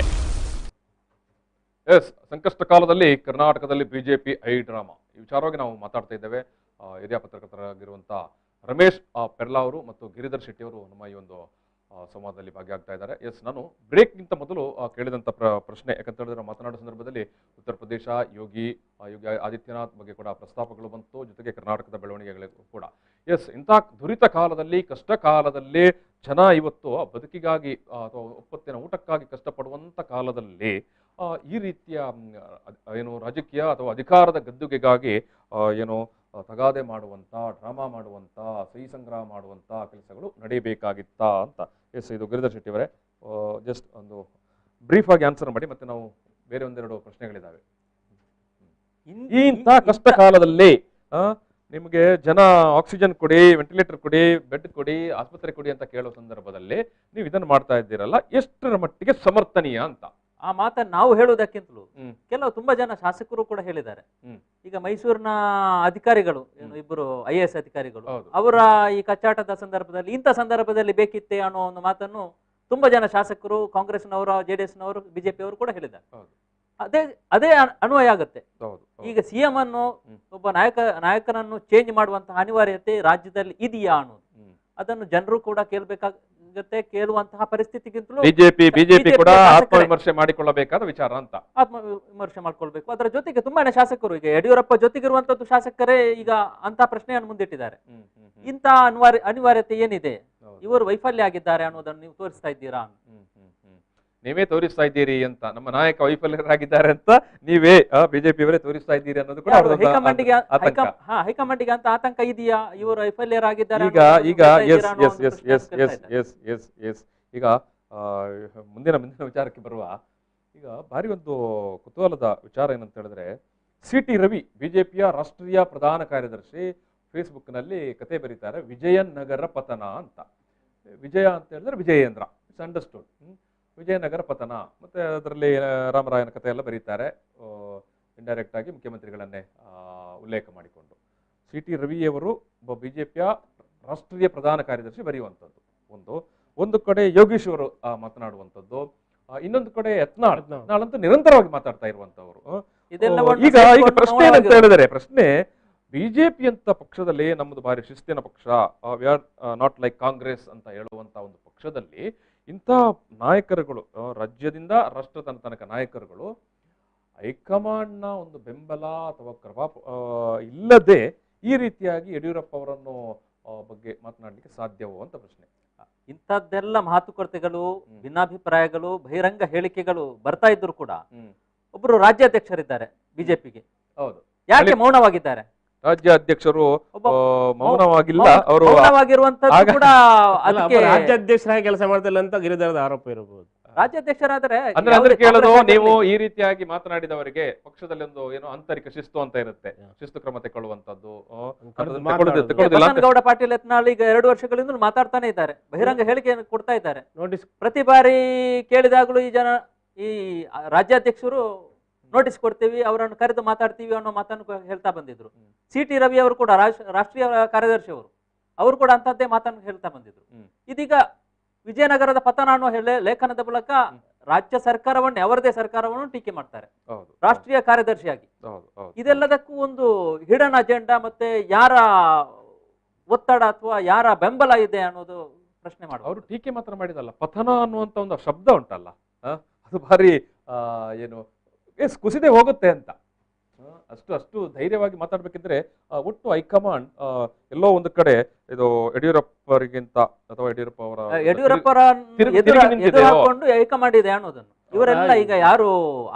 Yes, ಸಂಕಷ್ಟ ಕಾಲದಲ್ಲಿ ಕರ್ನಾಟಕದಲ್ಲಿ ಬಿಜೆಪಿ ಐ ಡ್ರಾಮಾ ಈ ವಿಚಾರವಾಗಿ ನಾವು ಮಾತಾಡ್ತಾ ಇದ್ದೇವೆ. ಹಿರಿಯ ಪತ್ರಕರ್ತರಾಗಿರುವಂಥ ರಮೇಶ್ ಪೆರ್ಲಾ ಅವರು ಮತ್ತು ಗಿರಿಧರ್ ಶೆಟ್ಟಿ ಅವರು ನಮ್ಮ ಈ ಒಂದು ಸಂವಾದದಲ್ಲಿ ಭಾಗಿಯಾಗ್ತಾ ಇದ್ದಾರೆ. ಎಸ್, ನಾನು ಬ್ರೇಕ್ಗಿಂತ ಮೊದಲು ಕೇಳಿದಂಥ ಪ್ರಶ್ನೆ, ಯಾಕಂತ ಹೇಳಿದ್ರೆ ಮಾತನಾಡೋ ಸಂದರ್ಭದಲ್ಲಿ ಉತ್ತರ ಪ್ರದೇಶ ಯೋಗಿ ಆದಿತ್ಯನಾಥ್ ಬಗ್ಗೆ ಕೂಡ ಪ್ರಸ್ತಾಪಗಳು ಬಂತು, ಜೊತೆಗೆ ಕರ್ನಾಟಕದ ಬೆಳವಣಿಗೆಗಳಿಗೂ ಕೂಡ. ಎಸ್, ಇಂಥ ದುರಿತ ಕಾಲದಲ್ಲಿ, ಕಷ್ಟ ಕಾಲದಲ್ಲಿ ಜನ ಇವತ್ತು ಬದುಕಿಗಾಗಿ ಅಥವಾ ಒಪ್ಪತ್ತಿನ ಊಟಕ್ಕಾಗಿ ಕಷ್ಟಪಡುವಂಥ ಕಾಲದಲ್ಲಿ ಈ ರೀತಿಯ ಏನು ರಾಜಕೀಯ ಅಥವಾ ಅಧಿಕಾರದ ಗದ್ದುಗೆಗಾಗಿ ಏನು ತಗಾದೆ ಮಾಡುವಂಥ, ಡ್ರಾಮಾ ಮಾಡುವಂಥ, ಸಹಿ ಸಂಗ್ರಹ ಮಾಡುವಂಥ ಕೆಲಸಗಳು ನಡೆಯಬೇಕಾಗಿತ್ತಾ ಅಂತ. ಎಸ್, ಇದು ಗಿರಿಧರ್ ಶೆಟ್ಟಿ ಅವರೇ, ಜಸ್ಟ್ ಒಂದು ಬ್ರೀಫ್ ಆಗಿ ಆನ್ಸರ್ ಮಾಡಿ, ಮತ್ತೆ ನಾವು ಬೇರೆ ಒಂದೆರಡು ಪ್ರಶ್ನೆಗಳಿದ್ದಾವೆ. ಇಂಥ ಕಷ್ಟ ಕಾಲದಲ್ಲಿ ನಿಮಗೆ ಜನ ಆಕ್ಸಿಜನ್ ಕೊಡಿ, ವೆಂಟಿಲೇಟರ್ ಕೊಡಿ, ಬೆಡ್ ಕೊಡಿ, ಆಸ್ಪತ್ರೆ ಕೊಡಿ ಅಂತ ಕೇಳೋ ಸಂದರ್ಭದಲ್ಲಿ ನೀವು ಇದನ್ನು ಮಾಡ್ತಾ ಇದ್ದೀರಲ್ಲ, ಎಷ್ಟರ ಮಟ್ಟಿಗೆ ಸಮರ್ಥನೀಯ ಅಂತ. ಆ ಮಾತನ್ನು ನಾವು ಹೇಳುವುದಕ್ಕಿಂತಲೂ ಕೆಲವು ತುಂಬಾ ಜನ ಶಾಸಕರು ಕೂಡ ಹೇಳಿದ್ದಾರೆ. ಈಗ ಮೈಸೂರಿನ ಅಧಿಕಾರಿಗಳು, ಇಬ್ಬರು IAS ಅಧಿಕಾರಿಗಳು, ಅವರ ಈ ಕಚ್ಚಾಟದ ಸಂದರ್ಭದಲ್ಲಿ ಇಂಥ ಸಂದರ್ಭದಲ್ಲಿ ಬೇಕಿತ್ತೆ ಅನ್ನೋ ಒಂದು ಮಾತನ್ನು ತುಂಬಾ ಜನ ಶಾಸಕರು, ಕಾಂಗ್ರೆಸ್ನವರು, JDSನವರು, BJP ಅವರು ಕೂಡ ಹೇಳಿದ್ದಾರೆ. ಅದೇ ಅನ್ವಯ ಆಗುತ್ತೆ. ಈಗ CM ಅನ್ನು, ಒಬ್ಬ ನಾಯಕನನ್ನು ಚೇಂಜ್ ಮಾಡುವಂತಹ ಅನಿವಾರ್ಯತೆ ರಾಜ್ಯದಲ್ಲಿ ಇದೆಯಾ ಅನ್ನೋದು, ಅದನ್ನು ಜನರು ಕೂಡ ಕೇಳಬೇಕಾಗುತ್ತೆ. ಕೇಳುವಂತಹ ಪರಿಸ್ಥಿತಿಗಿಂತಲೂ ಬಿಜೆಪಿ ಕೂಡ ಆತ್ಮವಿಮರ್ಶೆ ಮಾಡಿಕೊಳ್ಳಬೇಕಾದ ವಿಚಾರ ಅಂತ. ಆತ್ಮವಿಮರ್ಶೆ ಮಾಡ್ಕೊಳ್ಬೇಕು. ಅದರ ಜೊತೆಗೆ ತುಂಬಾನೇ ಶಾಸಕರು, ಈಗ ಯಡಿಯೂರಪ್ಪ ಜೊತೆಗಿರುವಂತದ್ದು ಶಾಸಕರೇ ಈಗ ಅಂತ ಪ್ರಶ್ನೆಯನ್ನು ಮುಂದಿಟ್ಟಿದ್ದಾರೆ. ಇಂಥ ಅನಿವಾರ್ಯತೆ ಏನಿದೆ, ಇವರು ವೈಫಲ್ಯ ಆಗಿದ್ದಾರೆ ಅನ್ನೋದನ್ನು ನೀವು ತೋರಿಸ್ತಾ ಇದ್ದೀರಾ? ನೀವೇ ತೋರಿಸ್ತಾ ಇದ್ದೀರಿ ಅಂತ, ನಮ್ಮ ನಾಯಕ ವೈಫಲ್ಯರಾಗಿದ್ದಾರೆ ಅಂತ ನೀವೇ ಬಿಜೆಪಿ ಅವರೇ ತೋರಿಸ್ತಾ ಇದ್ದೀರಿ ಅನ್ನೋದು ಕೂಡ ಹೈಕಮಾಂಡ್ಗೆ ಅಂತ ಆತಂಕ ಇದೆಯಾ, ಇವರು ವೈಫಲ್ಯರಾಗಿದ್ದಾರೆ? ಈಗ ಮುಂದಿನ ವಿಚಾರಕ್ಕೆ ಬರುವ, ಈಗ ಭಾರಿ ಒಂದು ಕುತೂಹಲದ ವಿಚಾರ ಏನಂತ ಹೇಳಿದ್ರೆ, CT ರವಿ ಬಿಜೆಪಿಯ ರಾಷ್ಟ್ರೀಯ ಪ್ರಧಾನ ಕಾರ್ಯದರ್ಶಿ ಫೇಸ್ಬುಕ್ನಲ್ಲಿ ಕತೆ ಬರೀತಾರೆ, ವಿಜಯನಗರ ಪತನ ಅಂತ. ವಿಜಯ ಅಂತ ಹೇಳಿದ್ರೆ ವಿಜಯೇಂದ್ರ, ಇಟ್ಸ್ ಅಂಡರ್ಸ್ಟುಡ್. ವಿಜಯನಗರ ಪತನ, ಮತ್ತೆ ಅದರಲ್ಲಿ ರಾಮರಾಯನ ಕಥೆ ಎಲ್ಲ ಬರೀತಾರೆ, ಇಂಡೈರೆಕ್ಟ್ ಆಗಿ ಮುಖ್ಯಮಂತ್ರಿಗಳನ್ನೇ ಉಲ್ಲೇಖ ಮಾಡಿಕೊಂಡು. CT ರವಿಯವರು ಒಬ್ಬ ಬಿಜೆಪಿಯ ರಾಷ್ಟ್ರೀಯ ಪ್ರಧಾನ ಕಾರ್ಯದರ್ಶಿ ಬರೆಯುವಂಥದ್ದು ಒಂದು ಕಡೆ, ಯೋಗೀಶ್ ಅವರು ಮಾತನಾಡುವಂಥದ್ದು ಇನ್ನೊಂದು ಕಡೆ, ಯತ್ನಾಳಂತೂ ನಿರಂತರವಾಗಿ ಮಾತಾಡ್ತಾ ಇರುವಂತವರು. ಈಗ ಪ್ರಶ್ನೆ ಏನಂತ ಹೇಳಿದರೆ, ಪ್ರಶ್ನೆ ಬಿಜೆಪಿ ಅಂತ ಪಕ್ಷದಲ್ಲಿ ನಮ್ಮದು ಭಾರಿ ಶಿಸ್ತಿನ ಪಕ್ಷ, we are not like Congress ಅಂತ ಹೇಳುವಂತ ಒಂದು ಪಕ್ಷದಲ್ಲಿ ಇಂಥ ನಾಯಕರುಗಳು, ರಾಜ್ಯದಿಂದ ರಾಷ್ಟ್ರದ ತನಕ ನಾಯಕರುಗಳು ಹೈಕಮಾಂಡ್ನ ಒಂದು ಬೆಂಬಲ ಅಥವಾ ಇಲ್ಲದೆ ಈ ರೀತಿಯಾಗಿ ಯಡಿಯೂರಪ್ಪ ಅವರನ್ನು ಬಗ್ಗೆ ಮಾತನಾಡಲಿಕ್ಕೆ ಸಾಧ್ಯವೋ ಅಂತ ಪ್ರಶ್ನೆ. ಇಂಥದ್ದೆಲ್ಲ ಮಾತುಕತೆಗಳು, ಭಿನ್ನಾಭಿಪ್ರಾಯಗಳು, ಬಹಿರಂಗ ಹೇಳಿಕೆಗಳು ಬರ್ತಾ ಇದ್ರು ಕೂಡ ಒಬ್ಬರು ರಾಜ್ಯಾಧ್ಯಕ್ಷರಿದ್ದಾರೆ ಬಿಜೆಪಿಗೆ, ಹೌದು, ಯಾಕೆ ಮೌನವಾಗಿದ್ದಾರೆ? ರಾಜ್ಯಾಧ್ಯಕ್ಷರು ಮೌನವಾಗಿಲ್ಲ, ಅವರು ಮೌನವಾಗಿರುವಂತದ್ದು ಕೂಡ ರಾಜ್ಯಾಧ್ಯಕ್ಷರಾಗಿ ಕೆಲಸ ಮಾಡ್ತಿಲ್ಲ ಅಂತ ಗಿರಿಧರದ ಆರೋಪ ಇರಬಹುದು. ರಾಜ್ಯಾಧ್ಯಕ್ಷರಾದರೆ ಕೇಳೋದು, ನೀವು ಈ ರೀತಿಯಾಗಿ ಮಾತನಾಡಿದವರಿಗೆ ಪಕ್ಷದಲ್ಲಿ ಒಂದು ಏನೋ ಆಂತರಿಕ ಶಿಸ್ತು ಅಂತ ಇರುತ್ತೆ, ಶಿಸ್ತು ಕ್ರಮ ತಗೊಳ್ಳುವಂತದ್ದು. ಗೌಡ ಪಾಟೀಲ್ ಯತ್ನಾಳ್ ಈಗ 2 ವರ್ಷಗಳಿಂದ ಮಾತಾಡ್ತಾನೆ ಇದ್ದಾರೆ, ಬಹಿರಂಗ ಹೇಳಿಕೆಯನ್ನು ಕೊಡ್ತಾ ಇದ್ದಾರೆ. ನೋಟಿಸ್ ಪ್ರತಿ ಬಾರಿ ಕೇಳಿದಾಗಲೂ ಈ ರಾಜ್ಯಾಧ್ಯಕ್ಷರು ನೋಟಿಸ್ ಕೊಡ್ತೀವಿ, ಅವರನ್ನು ಕರೆದು ಮಾತಾಡ್ತೀವಿ ಅನ್ನೋ ಮಾತನ್ನು ಹೇಳ್ತಾ ಬಂದಿದ್ರು. CT ರವಿ ಅವರು ಕೂಡ ರಾಷ್ಟ್ರೀಯ ಕಾರ್ಯದರ್ಶಿ ಅವರು ಕೂಡ ಅಂತದ್ದೇ ಮಾತನ್ನು ಹೇಳ್ತಾ ಬಂದಿದ್ರು. ಇದೀಗ ವಿಜಯನಗರದ ಪತನ ಅನ್ನೋ ಲೇಖನದ ಮೂಲಕ ರಾಜ್ಯ ಸರ್ಕಾರವನ್ನು, ಅವರದೇ ಸರ್ಕಾರವನ್ನು ಟೀಕೆ ಮಾಡ್ತಾರೆ ರಾಷ್ಟ್ರೀಯ ಕಾರ್ಯದರ್ಶಿಯಾಗಿ. ಇದೆಲ್ಲದಕ್ಕೂ ಒಂದು ಹಿಡನ್ ಅಜೆಂಡಾ ಮತ್ತೆ ಯಾರ ಒತ್ತಡ ಅಥವಾ ಯಾರ ಬೆಂಬಲ ಇದೆ ಅನ್ನೋದು ಪ್ರಶ್ನೆ ಮಾಡುವ. ಅವರು ಟೀಕೆ ಮಾತ್ರ ಮಾಡಿದಲ್ಲ, ಪತನ ಅನ್ನುವಂತ ಒಂದು ಶಬ್ದ ಉಂಟಲ್ಲ, ಅದು ಭಾರಿ ಏನು ಕುಸಿದೇ ಹೋಗುತ್ತೆ ಅಂತ. ಅಷ್ಟು ಧೈರ್ಯವಾಗಿ ಮಾತಾಡ್ಬೇಕಿದ್ರೆ ಒಟ್ಟು ಹೈಕಮಾಂಡ್ ಎಲ್ಲೋ ಒಂದು ಕಡೆ ಇದು ಯಡಿಯೂರಪ್ಪರಿಗಿಂತ ಅಥವಾ ಯಡಿಯೂರಪ್ಪರ ಎದುರಾಕೊಂಡು ಹೈಕಮಾಂಡ್ ಇದೆ ಅನ್ನೋದನ್ನು ಇವರೆಲ್ಲ ಈಗ ಯಾರು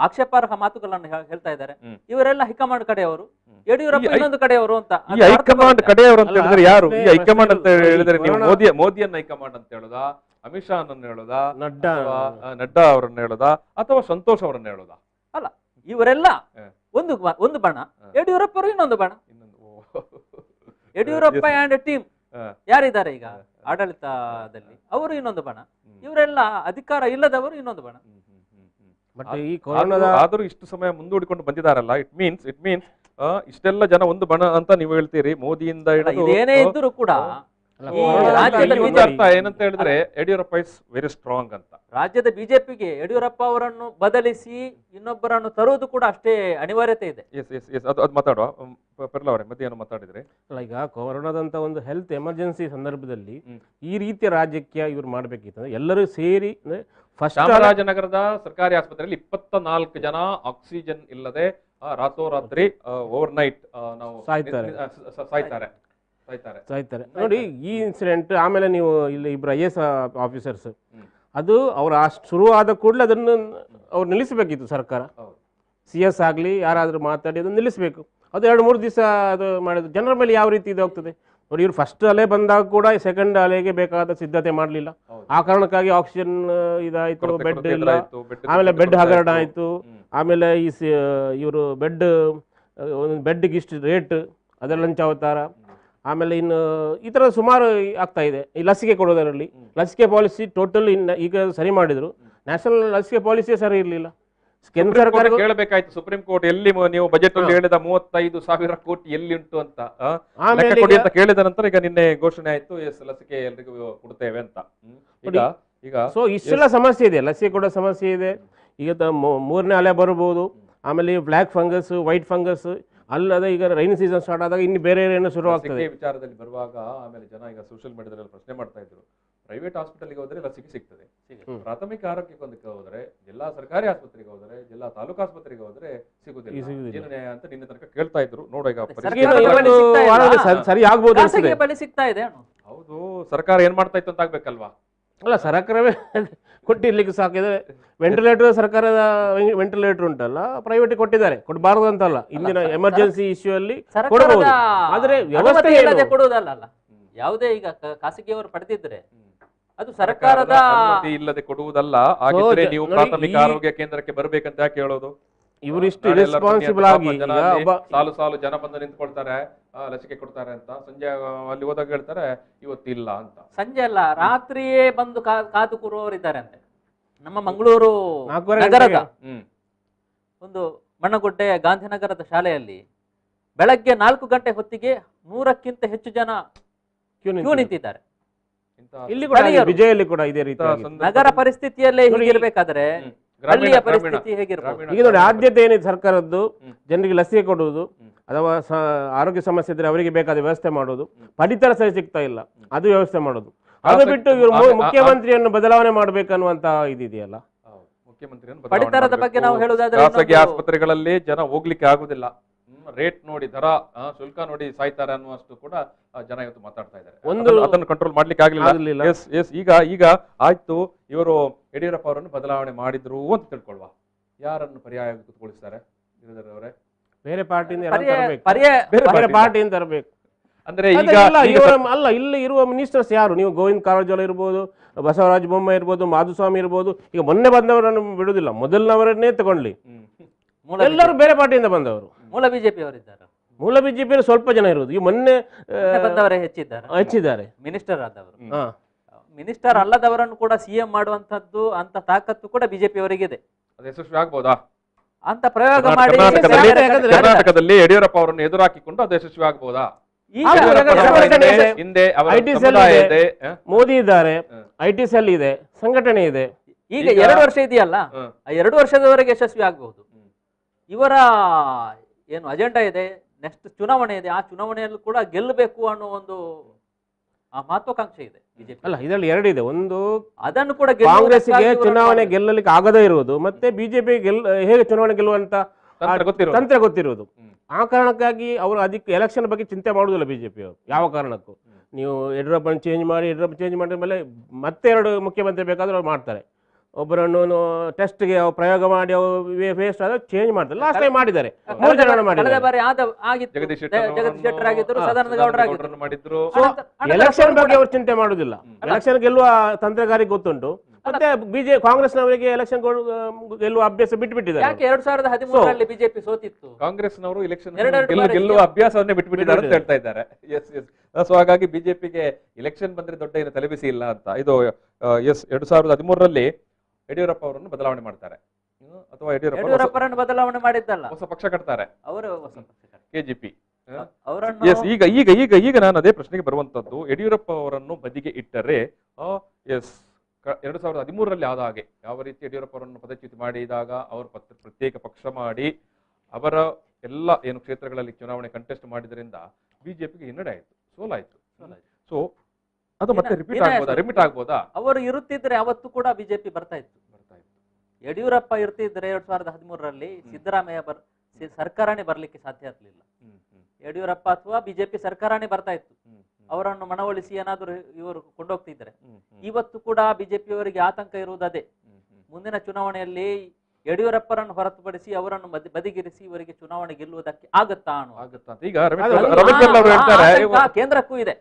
ಆಕ್ಷೇಪಾರ್ಹ ಮಾತುಗಳನ್ನು ಹೇಳ್ತಾ ಇದ್ದಾರೆ, ಇವರೆಲ್ಲ ಹೈಕಮಾಂಡ್ ಕಡೆಯವರು, ಯಡಿಯೂರಪ್ಪ ಇನ್ನೊಂದು ಕಡೆಯವರು ಅಂತ. ಈ ಹೈಕಮಾಂಡ್ ಕಡೆಯವರು ಅಂತ ಹೇಳಿದ್ರೆ ಯಾರು? ಈ ಹೈಕಮಾಂಡ್ ಅಂತ ಹೇಳಿದ್ರೆ ನೀವು ಮೋದಿಯನ್ನ ಹೈಕಮಾಂಡ್ ಅಂತ ಹೇಳುದಾ, ಅಮಿತ್ ಶಾ ಅವರನ್ನ ಹೇಳುದಾ, ನಡ್ಡಾ ಅವರನ್ನ ಹೇಳುದಾ, ಅಥವಾ ಸಂತೋಷ್ ಅವರನ್ನ ಹೇಳುದಾ? ಅಲ್ಲ, ಇವರೆಲ್ಲ ಒಂದು ಬಣ, ಯಡಿಯೂರಪ್ಪರು ಇನ್ನೊಂದು ಬಣ. ಯಡಿಯೂರಪ್ಪ ಅಂಡ್ ಟೀಮ್ ಯಾರಿದ್ದಾರೆ ಈಗ ಆಡಳಿತದಲ್ಲಿ, ಅವರು ಇನ್ನೊಂದು ಬಣ. ಇವರೆಲ್ಲ ಅಧಿಕಾರ ಇಲ್ಲದವರು ಇನ್ನೊಂದು ಬಣ. ಬಟ್ ಈ ಕೊರೋನಾದ ಆದರೂ ಇಷ್ಟು ಸಮಯ ಮುಂದೂಡಿಕೊಂಡು ಬಂದಿದಾರಲ್ಲ, ಇಟ್ ಮೀನ್ಸ್ ಇಷ್ಟೆಲ್ಲ ಜನ ಒಂದು ಬಣ ಅಂತ ನೀವು ಹೇಳ್ತೀರಿ. ಮೋದಿಯಿಂದ ಇದೇನೇ ಇದ್ರೂ ಕೂಡ ಅರ್ಥ ಏನಂತ ಹೇಳಿದ್ರೆ ಯಡಿಯೂರಪ್ಪ ಇಸ್ ವೆರಿ ಸ್ಟ್ರಾಂಗ್ ಅಂತ. ರಾಜ್ಯದ ಬಿಜೆಪಿಗೆ ಯಡಿಯೂರಪ್ಪ ಅವರನ್ನು ಬದಲಿಸಿ ಇನ್ನೊಬ್ಬರನ್ನು ತರುವುದು ಕೂಡ ಅಷ್ಟೇ ಅನಿವಾರ್ಯತೆ ಇದೆ. ಅದು ಮಾತಾಡುವ ಪೆರ್ಲಾ ಅವರೇ, ಮಧ್ಯೆ ಏನು ಮಾತಾಡಿದ್ರೆ ಅಲ್ಲ, ಈಗ ಕೊರೋನಾದಂತ ಒಂದು ಹೆಲ್ತ್ ಎಮರ್ಜೆನ್ಸಿ ಸಂದರ್ಭದಲ್ಲಿ ಈ ರೀತಿಯ ರಾಜಕೀಯ ಇವ್ರು ಮಾಡ್ಬೇಕಿತ್ತು. ಎಲ್ಲರೂ ಸೇರಿ ಫಸ್ಟ್ ಚಾಮರಾಜನಗರದ ಸರ್ಕಾರಿ ಆಸ್ಪತ್ರೆಯಲ್ಲಿ 24 ಜನ ಆಕ್ಸಿಜನ್ ಇಲ್ಲದೆ ರಾತ್ರೋರಾತ್ರಿ ಓವರ್ ನೈಟ್ ನಾವು ಸಾಯ್ತಾರೆ. ನೋಡಿ ಈ ಇನ್ಸಿಡೆಂಟ್. ಆಮೇಲೆ ನೀವು ಇಲ್ಲಿ ಇಬ್ರು IAS ಆಫೀಸರ್ಸ್, ಅದು ಅವ್ರು ಶುರುವಾದ ಕೂಡಲೇ ಅದನ್ನು ಅವ್ರು ನಿಲ್ಲಿಸಬೇಕಿತ್ತು ಸರ್ಕಾರ. CS ಆಗಲಿ ಯಾರಾದರೂ ಮಾತಾಡಿ ಅದನ್ನು ನಿಲ್ಲಿಸಬೇಕು. ಅದು 2-3 ದಿವಸ ಅದು ಮಾಡಿದ್ರು. ಜನರ ಮೇಲೆ ಯಾವ ರೀತಿ ಇದು ಹೋಗ್ತದೆ ನೋಡಿ. ಇವ್ರು ಫಸ್ಟ್ ಅಲೆ ಬಂದಾಗ ಕೂಡ ಸೆಕೆಂಡ್ ಅಲೆಗೆ ಬೇಕಾದ ಸಿದ್ಧತೆ ಮಾಡಲಿಲ್ಲ. ಆ ಕಾರಣಕ್ಕಾಗಿ ಆಕ್ಸಿಜನ್ ಇದಾಯಿತು, ಬೆಡ್ ಇಲ್ಲ, ಆಮೇಲೆ ಬೆಡ್ ಹಗರಣ ಆಯಿತು. ಆಮೇಲೆ ಇವರು ಬೆಡ್ಗೆ ಇಷ್ಟು ರೇಟ್ ಅದರ ಲಂಚಾವತಾರ. ಆಮೇಲೆ ಇನ್ನು ಈ ಥರ ಸುಮಾರು ಆಗ್ತಾ ಇದೆ. ಈ ಲಸಿಕೆ ಕೊಡೋದರಲ್ಲಿ ಲಸಿಕೆ ಪಾಲಿಸಿ ಟೋಟಲ್ ಈಗ ಸರಿ ಮಾಡಿದ್ರು. ನ್ಯಾಷನಲ್ ಲಸಿಕೆ ಪಾಲಿಸಿಯೇ ಸರಿ ಇರಲಿಲ್ಲ. ಕೇಂದ್ರ ಸರ್ಕಾರ ಕೇಳಬೇಕಾಯ್ತು ಸುಪ್ರೀಂ ಕೋರ್ಟ್, ಎಲ್ಲಿ ನೀವು ಬಜೆಟ್ ಅಲ್ಲಿ ಹೇಳಿದ 35,000 ಕೋಟಿ ಎಲ್ಲಿ ಉಂಟು ಅಂತ ಕೇಳಿದ ನಂತರ ಈಗ ನಿನ್ನೆ ಘೋಷಣೆ ಆಯ್ತು, ಲಸಿಕೆ ಎಲ್ರಿಗೂ ಕೊಡ್ತೇವೆ ಅಂತ. ಈಗ ಸೊ ಇಷ್ಟೆಲ್ಲ ಸಮಸ್ಯೆ ಇದೆ, ಲಸಿಕೆ ಕೊಡೋ ಸಮಸ್ಯೆ ಇದೆ. ಈಗ 3ನೇ ಅಲೆ ಬರ್ಬೋದು. ಆಮೇಲೆ ಬ್ಲ್ಯಾಕ್ ಫಂಗಸ್, ವೈಟ್ ಫಂಗಸ್, ಅಲ್ಲದೆ ಈಗ ರೈನ್ ಸೀಸನ್ ಸ್ಟಾರ್ಟ್ ಆದಾಗ ಇನ್ನು ಬೇರೆ ಏನೋ ಶುರು ಆಗ್ತದೆ. ವಿಚಾರದಲ್ಲಿ ಬರುವಾಗ ಆಮೇಲೆ ಜನ ಈಗ ಸೋಷಿಯಲ್ ಮೀಡಿಯಾದಲ್ಲಿ ಪ್ರಶ್ನೆ ಮಾಡ್ತಾ ಇದ್ರು, ಪ್ರೈವೇಟ್ ಹಾಸ್ಪಿಟಲ್ಗೆ ಹೋದ್ರೆ ಲಸಿಕೆ ಸಿಗ್ತದೆ, ಪ್ರಾಥಮಿಕ ಆರೋಗ್ಯ ಕೇಂದ್ರಕ್ಕೆ ಹೋದ್ರೆ, ಜಿಲ್ಲಾ ಸರ್ಕಾರಿ ಆಸ್ಪತ್ರೆಗೆ ಹೋದ್ರೆ, ಜಿಲ್ಲಾ ತಾಲೂಕು ಆಸ್ಪತ್ರೆಗೆ ಹೋದ್ರೆ ಸಿಗುದಿಲ್ಲ ಅಂತ ನಿನ್ನೆ ತನಕ ಕೇಳ್ತಾ ಇದ್ರು. ನೋಡ ಈಗ ಸರಿ ಆಗ್ಬೋದು. ಸಿಗ್ತಾ ಇದೆ. ಹೌದು, ಸರ್ಕಾರ ಏನ್ ಮಾಡ್ತಾ ಇತ್ತು ಅಂತ ಆಗ್ಬೇಕಲ್ವಾ? ಅಲ್ಲ, ಸರ್ಕಾರವೇ ಕೊಟ್ಟಿರ್ಲಿಕ್ಕೆ ಸಾಕಿದೆ. ವೆಂಟಿಲೇಟರ್, ಸರ್ಕಾರದ ವೆಂಟಿಲೇಟರ್ ಉಂಟಲ್ಲ, ಪ್ರೈವೇಟ್ ಕೊಟ್ಟಿದ್ದಾರೆ, ಕೊಡಬಾರದು ಅಂತಲ್ಲ. ಇಂದಿನ ಎಮರ್ಜೆನ್ಸಿ ಇಶ್ಯೂ ಅಲ್ಲಿ ಕೊಡಬಹುದು, ಆದ್ರೆ ವ್ಯವಸ್ಥೆ ಇಲ್ಲದೆ ಕೊಡುವುದಲ್ಲ. ಯಾವುದೇ ಈಗ ಖಾಸಗಿಯವರು ಪಡೆದಿದ್ರೆ ಅದು ಸರ್ಕಾರದ ಇಲ್ಲದೆ ಕೊಡುವುದಲ್ಲ. ಹಾಗಿದ್ರೆ ನೀವು ಪ್ರಾಥಮಿಕ ಆರೋಗ್ಯ ಕೇಂದ್ರಕ್ಕೆ ಬರ್ಬೇಕಂತ ಯಾಕೆ ಹೇಳೋದು? ಇವರಿಷ್ಟು ರೆಸ್ಪಾನ್ಸಿಬಲ್ ಆಗಿ ಸಾಲು ಜನ ಬಂದು ನಿಂತ್ಕೊಳ್ತಾರೆ, ಲಸಿಕೆ ಕೊಡ್ತಾರೆ ಅಂತ. ಸಂಜೆ ಅಲ್ಲಿ ಹೋದಾಗ ಹೇಳ್ತಾರೆ ಇವತ್ತಿಲ್ಲ ಅಂತ. ಸಂಜೆ ಅಲ್ಲ, ರಾತ್ರಿಯೇ ಬಂದು ಕಾದು ಕೂರುವವರಿದ್ದಾರೆ ಅಂತೆ. ನಮ್ಮ ಮಂಗಳೂರು ನಗರದ ಒಂದು ಮಣ್ಣಗುಡ್ಡೆ ಗಾಂಧಿನಗರದ ಶಾಲೆಯಲ್ಲಿ ಬೆಳಗ್ಗೆ 4 ಗಂಟೆ ಹೊತ್ತಿಗೆ 100ಕ್ಕಿಂತ ಹೆಚ್ಚು ಜನ ಕ್ಯೂ ನಿಂತಿದ್ದಾರೆ. ವಿಜಯಲ್ಲಿ ಕೂಡ ಇದೇ ರೀತಿ ನಗರ ಪರಿಸ್ಥಿತಿಯಲ್ಲೇ ಹೀಗಿರ್ಬೇಕಾದ್ರೆ ಹಳ್ಳಿಯ ಪರಿಸ್ಥಿತಿ ಹೇಗಿರ್ಬೋದು? ಈಗ ನೋಡಿ, ಆದ್ಯತೆ ಏನಿದೆ ಸರ್ಕಾರದ್ದು, ಜನರಿಗೆ ಲಸಿಕೆ ಕೊಡುವುದು ಅಥವಾ ಆರೋಗ್ಯ ಸಮಸ್ಯೆ ಇದ್ರೆ ಅವರಿಗೆ ಬೇಕಾದ ವ್ಯವಸ್ಥೆ ಮಾಡೋದು. ಪಡಿತರ ಸರಿ ಸಿಗ್ತಾ ಇಲ್ಲ, ಅದು ವ್ಯವಸ್ಥೆ ಮಾಡೋದು. ಅದು ಬಿಟ್ಟು ಇವರು ಮುಖ್ಯಮಂತ್ರಿಯನ್ನು ಬದಲಾವಣೆ ಮಾಡ್ಬೇಕನ್ನುವಂತ ಇದಿದೆಯಲ್ಲ. ಪಡಿತರದ ಬಗ್ಗೆ ನಾವು ಹೇಳುವುದಾದ್ರೆ ಖಾಸಗಿ ಆಸ್ಪತ್ರೆಗಳಲ್ಲಿ ಜನ ಹೋಗ್ಲಿಕ್ಕೆ ಆಗುದಿಲ್ಲ. ರೇಟ್ ನೋಡಿ, ದರ ಶುಲ್ಕ ನೋಡಿ ಸಾಯ್ತಾರೆ ಅನ್ನುವಷ್ಟು ಕೂಡ ಜನ ಇವತ್ತು ಮಾತಾಡ್ತಾ ಇದ್ದಾರೆ. ಅದನ್ನು ಕಂಟ್ರೋಲ್ ಮಾಡ್ಲಿಕ್ಕೆ ಆಗಲಿಲ್ಲ. ಈಗ ಆಯ್ತು, ಇವರು ಯಡಿಯೂರಪ್ಪ ಅವರನ್ನು ಬದಲಾವಣೆ ಮಾಡಿದ್ರು ಅಂತ ತಿಳ್ಕೊಳ್ವಾ? ಯಾರನ್ನು ಪರ್ಯಾಯ ಕೂತ್ಕೊಳಿಸ್ತಾರೆ? ಗಿರಿಧರ್ ಅವರೇ, ಬೇರೆ ಪಾರ್ಟಿಯಿಂದ ತರಬೇಕು ಅಂದ್ರೆ ಅಲ್ಲ. ಇಲ್ಲಿ ಇರುವ ಮಿನಿಸ್ಟರ್ಸ್ ಯಾರು? ನೀವು ಗೋವಿಂದ ಕಾರಜೋಳ ಇರ್ಬೋದು, ಬಸವರಾಜ ಬೊಮ್ಮಾಯಿ ಇರ್ಬೋದು, ಮಾಧುಸ್ವಾಮಿ ಇರ್ಬೋದು. ಈಗ ಮೊನ್ನೆ ಬಂದವರನ್ನು ಬಿಡುದಿಲ್ಲ, ಮೊದಲಿನವರನ್ನೇ ತಗೊಳ್ಳಿ. ಎಲ್ಲರೂ ಬೇರೆ ಪಾರ್ಟಿಯಿಂದ ಬಂದವರು. ಮೂಲ ಬಿಜೆಪಿ ಅವರಿದ್ದಾರೆ. ಮೂಲ ಬಿಜೆಪಿ ಸ್ವಲ್ಪ ಜನ ಇರುವುದು. ಈ ಮೊನ್ನೆ ಬಂದವರೇ ಹೆಚ್ಚಿದ್ದಾರೆ. ಮಿನಿಸ್ಟರ್ ಆದವರು, ಮಿನಿಸ್ಟರ್ ಅಲ್ಲದವರನ್ನು ಕೂಡ CM ಮಾಡುವಂತದ್ದು ಅಂತ ತಾಕತ್ತು ಕೂಡ ಬಿಜೆಪಿ ಅವರಿಗಿದೆ. ಅದು ಯಶಸ್ವಿ ಆಗ್ಬೋದಾ ಅಂತ ಪ್ರಯೋಗ ಮಾಡಿ ಕರ್ನಾಟಕದಲ್ಲಿ ಯಡಿಯೂರಪ್ಪ ಅವರನ್ನು ಎದುರಾಕಿಕೊಂಡು ಅದು ಯಶಸ್ವಿ ಆಗ್ಬೋದಾ? ಹಿಂದೆ ಮೋದಿ ಇದ್ದಾರೆ, IT ಸೆಲ್ ಇದೆ, ಸಂಘಟನೆ ಇದೆ. ಈಗ 2 ವರ್ಷ ಇದೆಯಲ್ಲ, ಆ 2 ವರ್ಷದವರೆಗೆ ಯಶಸ್ವಿ ಆಗಬಹುದು. ಇವರ ಏನು ಅಜೆಂಡಾ ಇದೆ, ನೆಕ್ಸ್ಟ್ ಚುನಾವಣೆ ಇದೆ, ಆ ಚುನಾವಣೆಯಲ್ಲೂ ಕೂಡ ಗೆಲ್ಲಬೇಕು ಅನ್ನೋ ಒಂದು ಮಹತ್ವಾಕಾಂಕ್ಷೆ ಇದೆ ಬಿಜೆಪಿ. ಅಲ್ಲ, ಇದರಲ್ಲಿ 2 ಇದೆ. ಒಂದು, ಅದನ್ನು ಕೂಡ ಕಾಂಗ್ರೆಸ್ಗೆ ಚುನಾವಣೆ ಗೆಲ್ಲಲಿಕ್ಕೆ ಆಗದೇ ಇರುವುದು, ಮತ್ತೆ ಬಿಜೆಪಿ ಹೇಗೆ ಚುನಾವಣೆ ಗೆಲ್ಲುವಂತ ತಂತ್ರ ಗೊತ್ತಿರುವುದು. ಆ ಕಾರಣಕ್ಕಾಗಿ ಅವರು ಅದಕ್ಕೆ ಎಲೆಕ್ಷನ್ ಬಗ್ಗೆ ಚಿಂತೆ ಮಾಡುವುದಿಲ್ಲ ಬಿಜೆಪಿ ಅವರು ಯಾವ ಕಾರಣಕ್ಕೂ. ನೀವು ಯಡಿಯೂರಪ್ಪನ ಚೇಂಜ್ ಮಾಡಿದ ಮೇಲೆ ಮತ್ತೆ 2 ಮುಖ್ಯಮಂತ್ರಿ ಬೇಕಾದ್ರೆ ಅವ್ರು ಮಾಡ್ತಾರೆ. ಒಬ್ಬರನ್ನು ಟೆಸ್ಟ್ಗೆ ಪ್ರಯೋಗ ಮಾಡಿ ವೇಸ್ಟ್ ಆದ ಚೇಂಜ್ ಮಾಡ್ತಾರೆ. ಲಾಸ್ಟ್ ಟೈಮ್ ಮಾಡಿದ್ದಾರೆ, 3 ಜನ ಮಾಡಿದ್ದಾರೆ. ಎಲೆಕ್ಷನ್ ಬಗ್ಗೆ ಅವರು ಚಿಂತೆ ಮಾಡುದಿಲ್ಲ. ಎಲೆಕ್ಷನ್ ಗೆಲ್ಲುವ ತಂತ್ರಗಾರಿಕೆ ಗೊತ್ತುಂಟು. ಮತ್ತೆ ಕಾಂಗ್ರೆಸ್ನವರಿಗೆ ಎಲೆಕ್ಷನ್ ಗೆಲ್ಲುವ ಅಭ್ಯಾಸ ಬಿಟ್ಟುಬಿಟ್ಟಿದ್ದಾರೆ. 2013ರಲ್ಲಿ ಬಿಜೆಪಿ ಸೋತಿತ್ತು, ಕಾಂಗ್ರೆಸ್ನವರು ಎಲೆಕ್ಷನ್ ಗೆಲ್ಲುವ ಅಭ್ಯಾಸವನ್ನೇ ಬಿಟ್ಟುಬಿಟ್ಟಿದ್ದಾರೆ ಅಂತ ಹೇಳ್ತಾ ಇದ್ದಾರೆ. ಸೊ ಹಾಗಾಗಿ ಬಿಜೆಪಿಗೆ ಎಲೆಕ್ಷನ್ ಬಂದ್ರೆ ದೊಡ್ಡ ಏನು ತಲೆಬಿಸಿ ಇಲ್ಲ ಅಂತ. ಇದು 2013ರಲ್ಲಿ ಯಡಿಯೂರಪ್ಪ ಅವರನ್ನು ಬದಲಾವಣೆ ಮಾಡ್ತಾರೆ. ಅಥವಾ ಯಡಿಯೂರಪ್ಪ ಯಡಿಯೂರಪ್ಪರನ್ನು ಬದಲಾವಣೆ ಮಾಡಿದ್ದಲ್ಲ, ಹೊಸ ಪಕ್ಷ ಕಟ್ತಾರೆ, ಅವರು ಹೊಸ ಪಕ್ಷ ಕೆಜಿಪಿ. ಅವರನ್ನು ಈಗ ಈಗ ಈಗ ಈಗ ನಾನು ಅದೇ ಪ್ರಶ್ನೆಗೆ ಬರುವಂತದ್ದು, ಯಡಿಯೂರಪ್ಪ ಅವರನ್ನು ಬದಿಗೆ ಇಟ್ಟರೆ 2013ರಲ್ಲಿ ಆದ ಹಾಗೆ ಯಾವ ರೀತಿ ಯಡಿಯೂರಪ್ಪ ಅವರನ್ನು ಪದಚ್ಯುತಿ ಮಾಡಿದಾಗ ಅವರು ಪ್ರತ್ಯೇಕ ಪಕ್ಷ ಮಾಡಿ ಅವರ ಎಲ್ಲ ಏನು ಕ್ಷೇತ್ರಗಳಲ್ಲಿ ಚುನಾವಣೆ ಕಂಟೆಸ್ಟ್ ಮಾಡಿದ್ರಿಂದ ಬಿಜೆಪಿಗೆ ಹಿನ್ನಡೆ ಆಯ್ತು, ಸೋಲಾಯ್ತು. ಸೊ ಅದು ಮತ್ತೆ ರಿಪೀಟ್ ಆಗ್ಬೋದಾ? ಅವರು ಇರುತ್ತಿದ್ರೆ ಅವತ್ತು ಕೂಡ ಬಿಜೆಪಿ ಬರ್ತಾ ಇತ್ತು. ಯಡಿಯೂರಪ್ಪ ಇರ್ತಿದ್ರೆ 2013ರಲ್ಲಿ ಸಿದ್ದರಾಮಯ್ಯ ಸರ್ಕಾರನೇ ಬರ್ಲಿಕ್ಕೆ ಸಾಧ್ಯ ಆಗ್ಲಿಲ್ಲ. ಯಡಿಯೂರಪ್ಪ ಅಥವಾ ಬಿಜೆಪಿ ಸರ್ಕಾರನೇ ಬರ್ತಾ ಇತ್ತು. ಅವರನ್ನು ಮನವೊಲಿಸಿ ಏನಾದರೂ ಇವರು ಕೊಂಡೋಗ್ತಿದ್ರೆ. ಇವತ್ತು ಕೂಡ ಬಿಜೆಪಿಯವರಿಗೆ ಆತಂಕ ಇರುವುದೇ, ಮುಂದಿನ ಚುನಾವಣೆಯಲ್ಲಿ ಯಡಿಯೂರಪ್ಪರನ್ನು ಹೊರತುಪಡಿಸಿ ಅವರನ್ನು ಬದಿಗಿರಿಸಿ ಇವರಿಗೆ ಚುನಾವಣೆ ಗೆಲ್ಲುವುದಕ್ಕೆ ಆಗತ್ತಾ ಅನ್ನುವ ಈಗ ಕೇಂದ್ರಕ್ಕೂ ಇದೆ,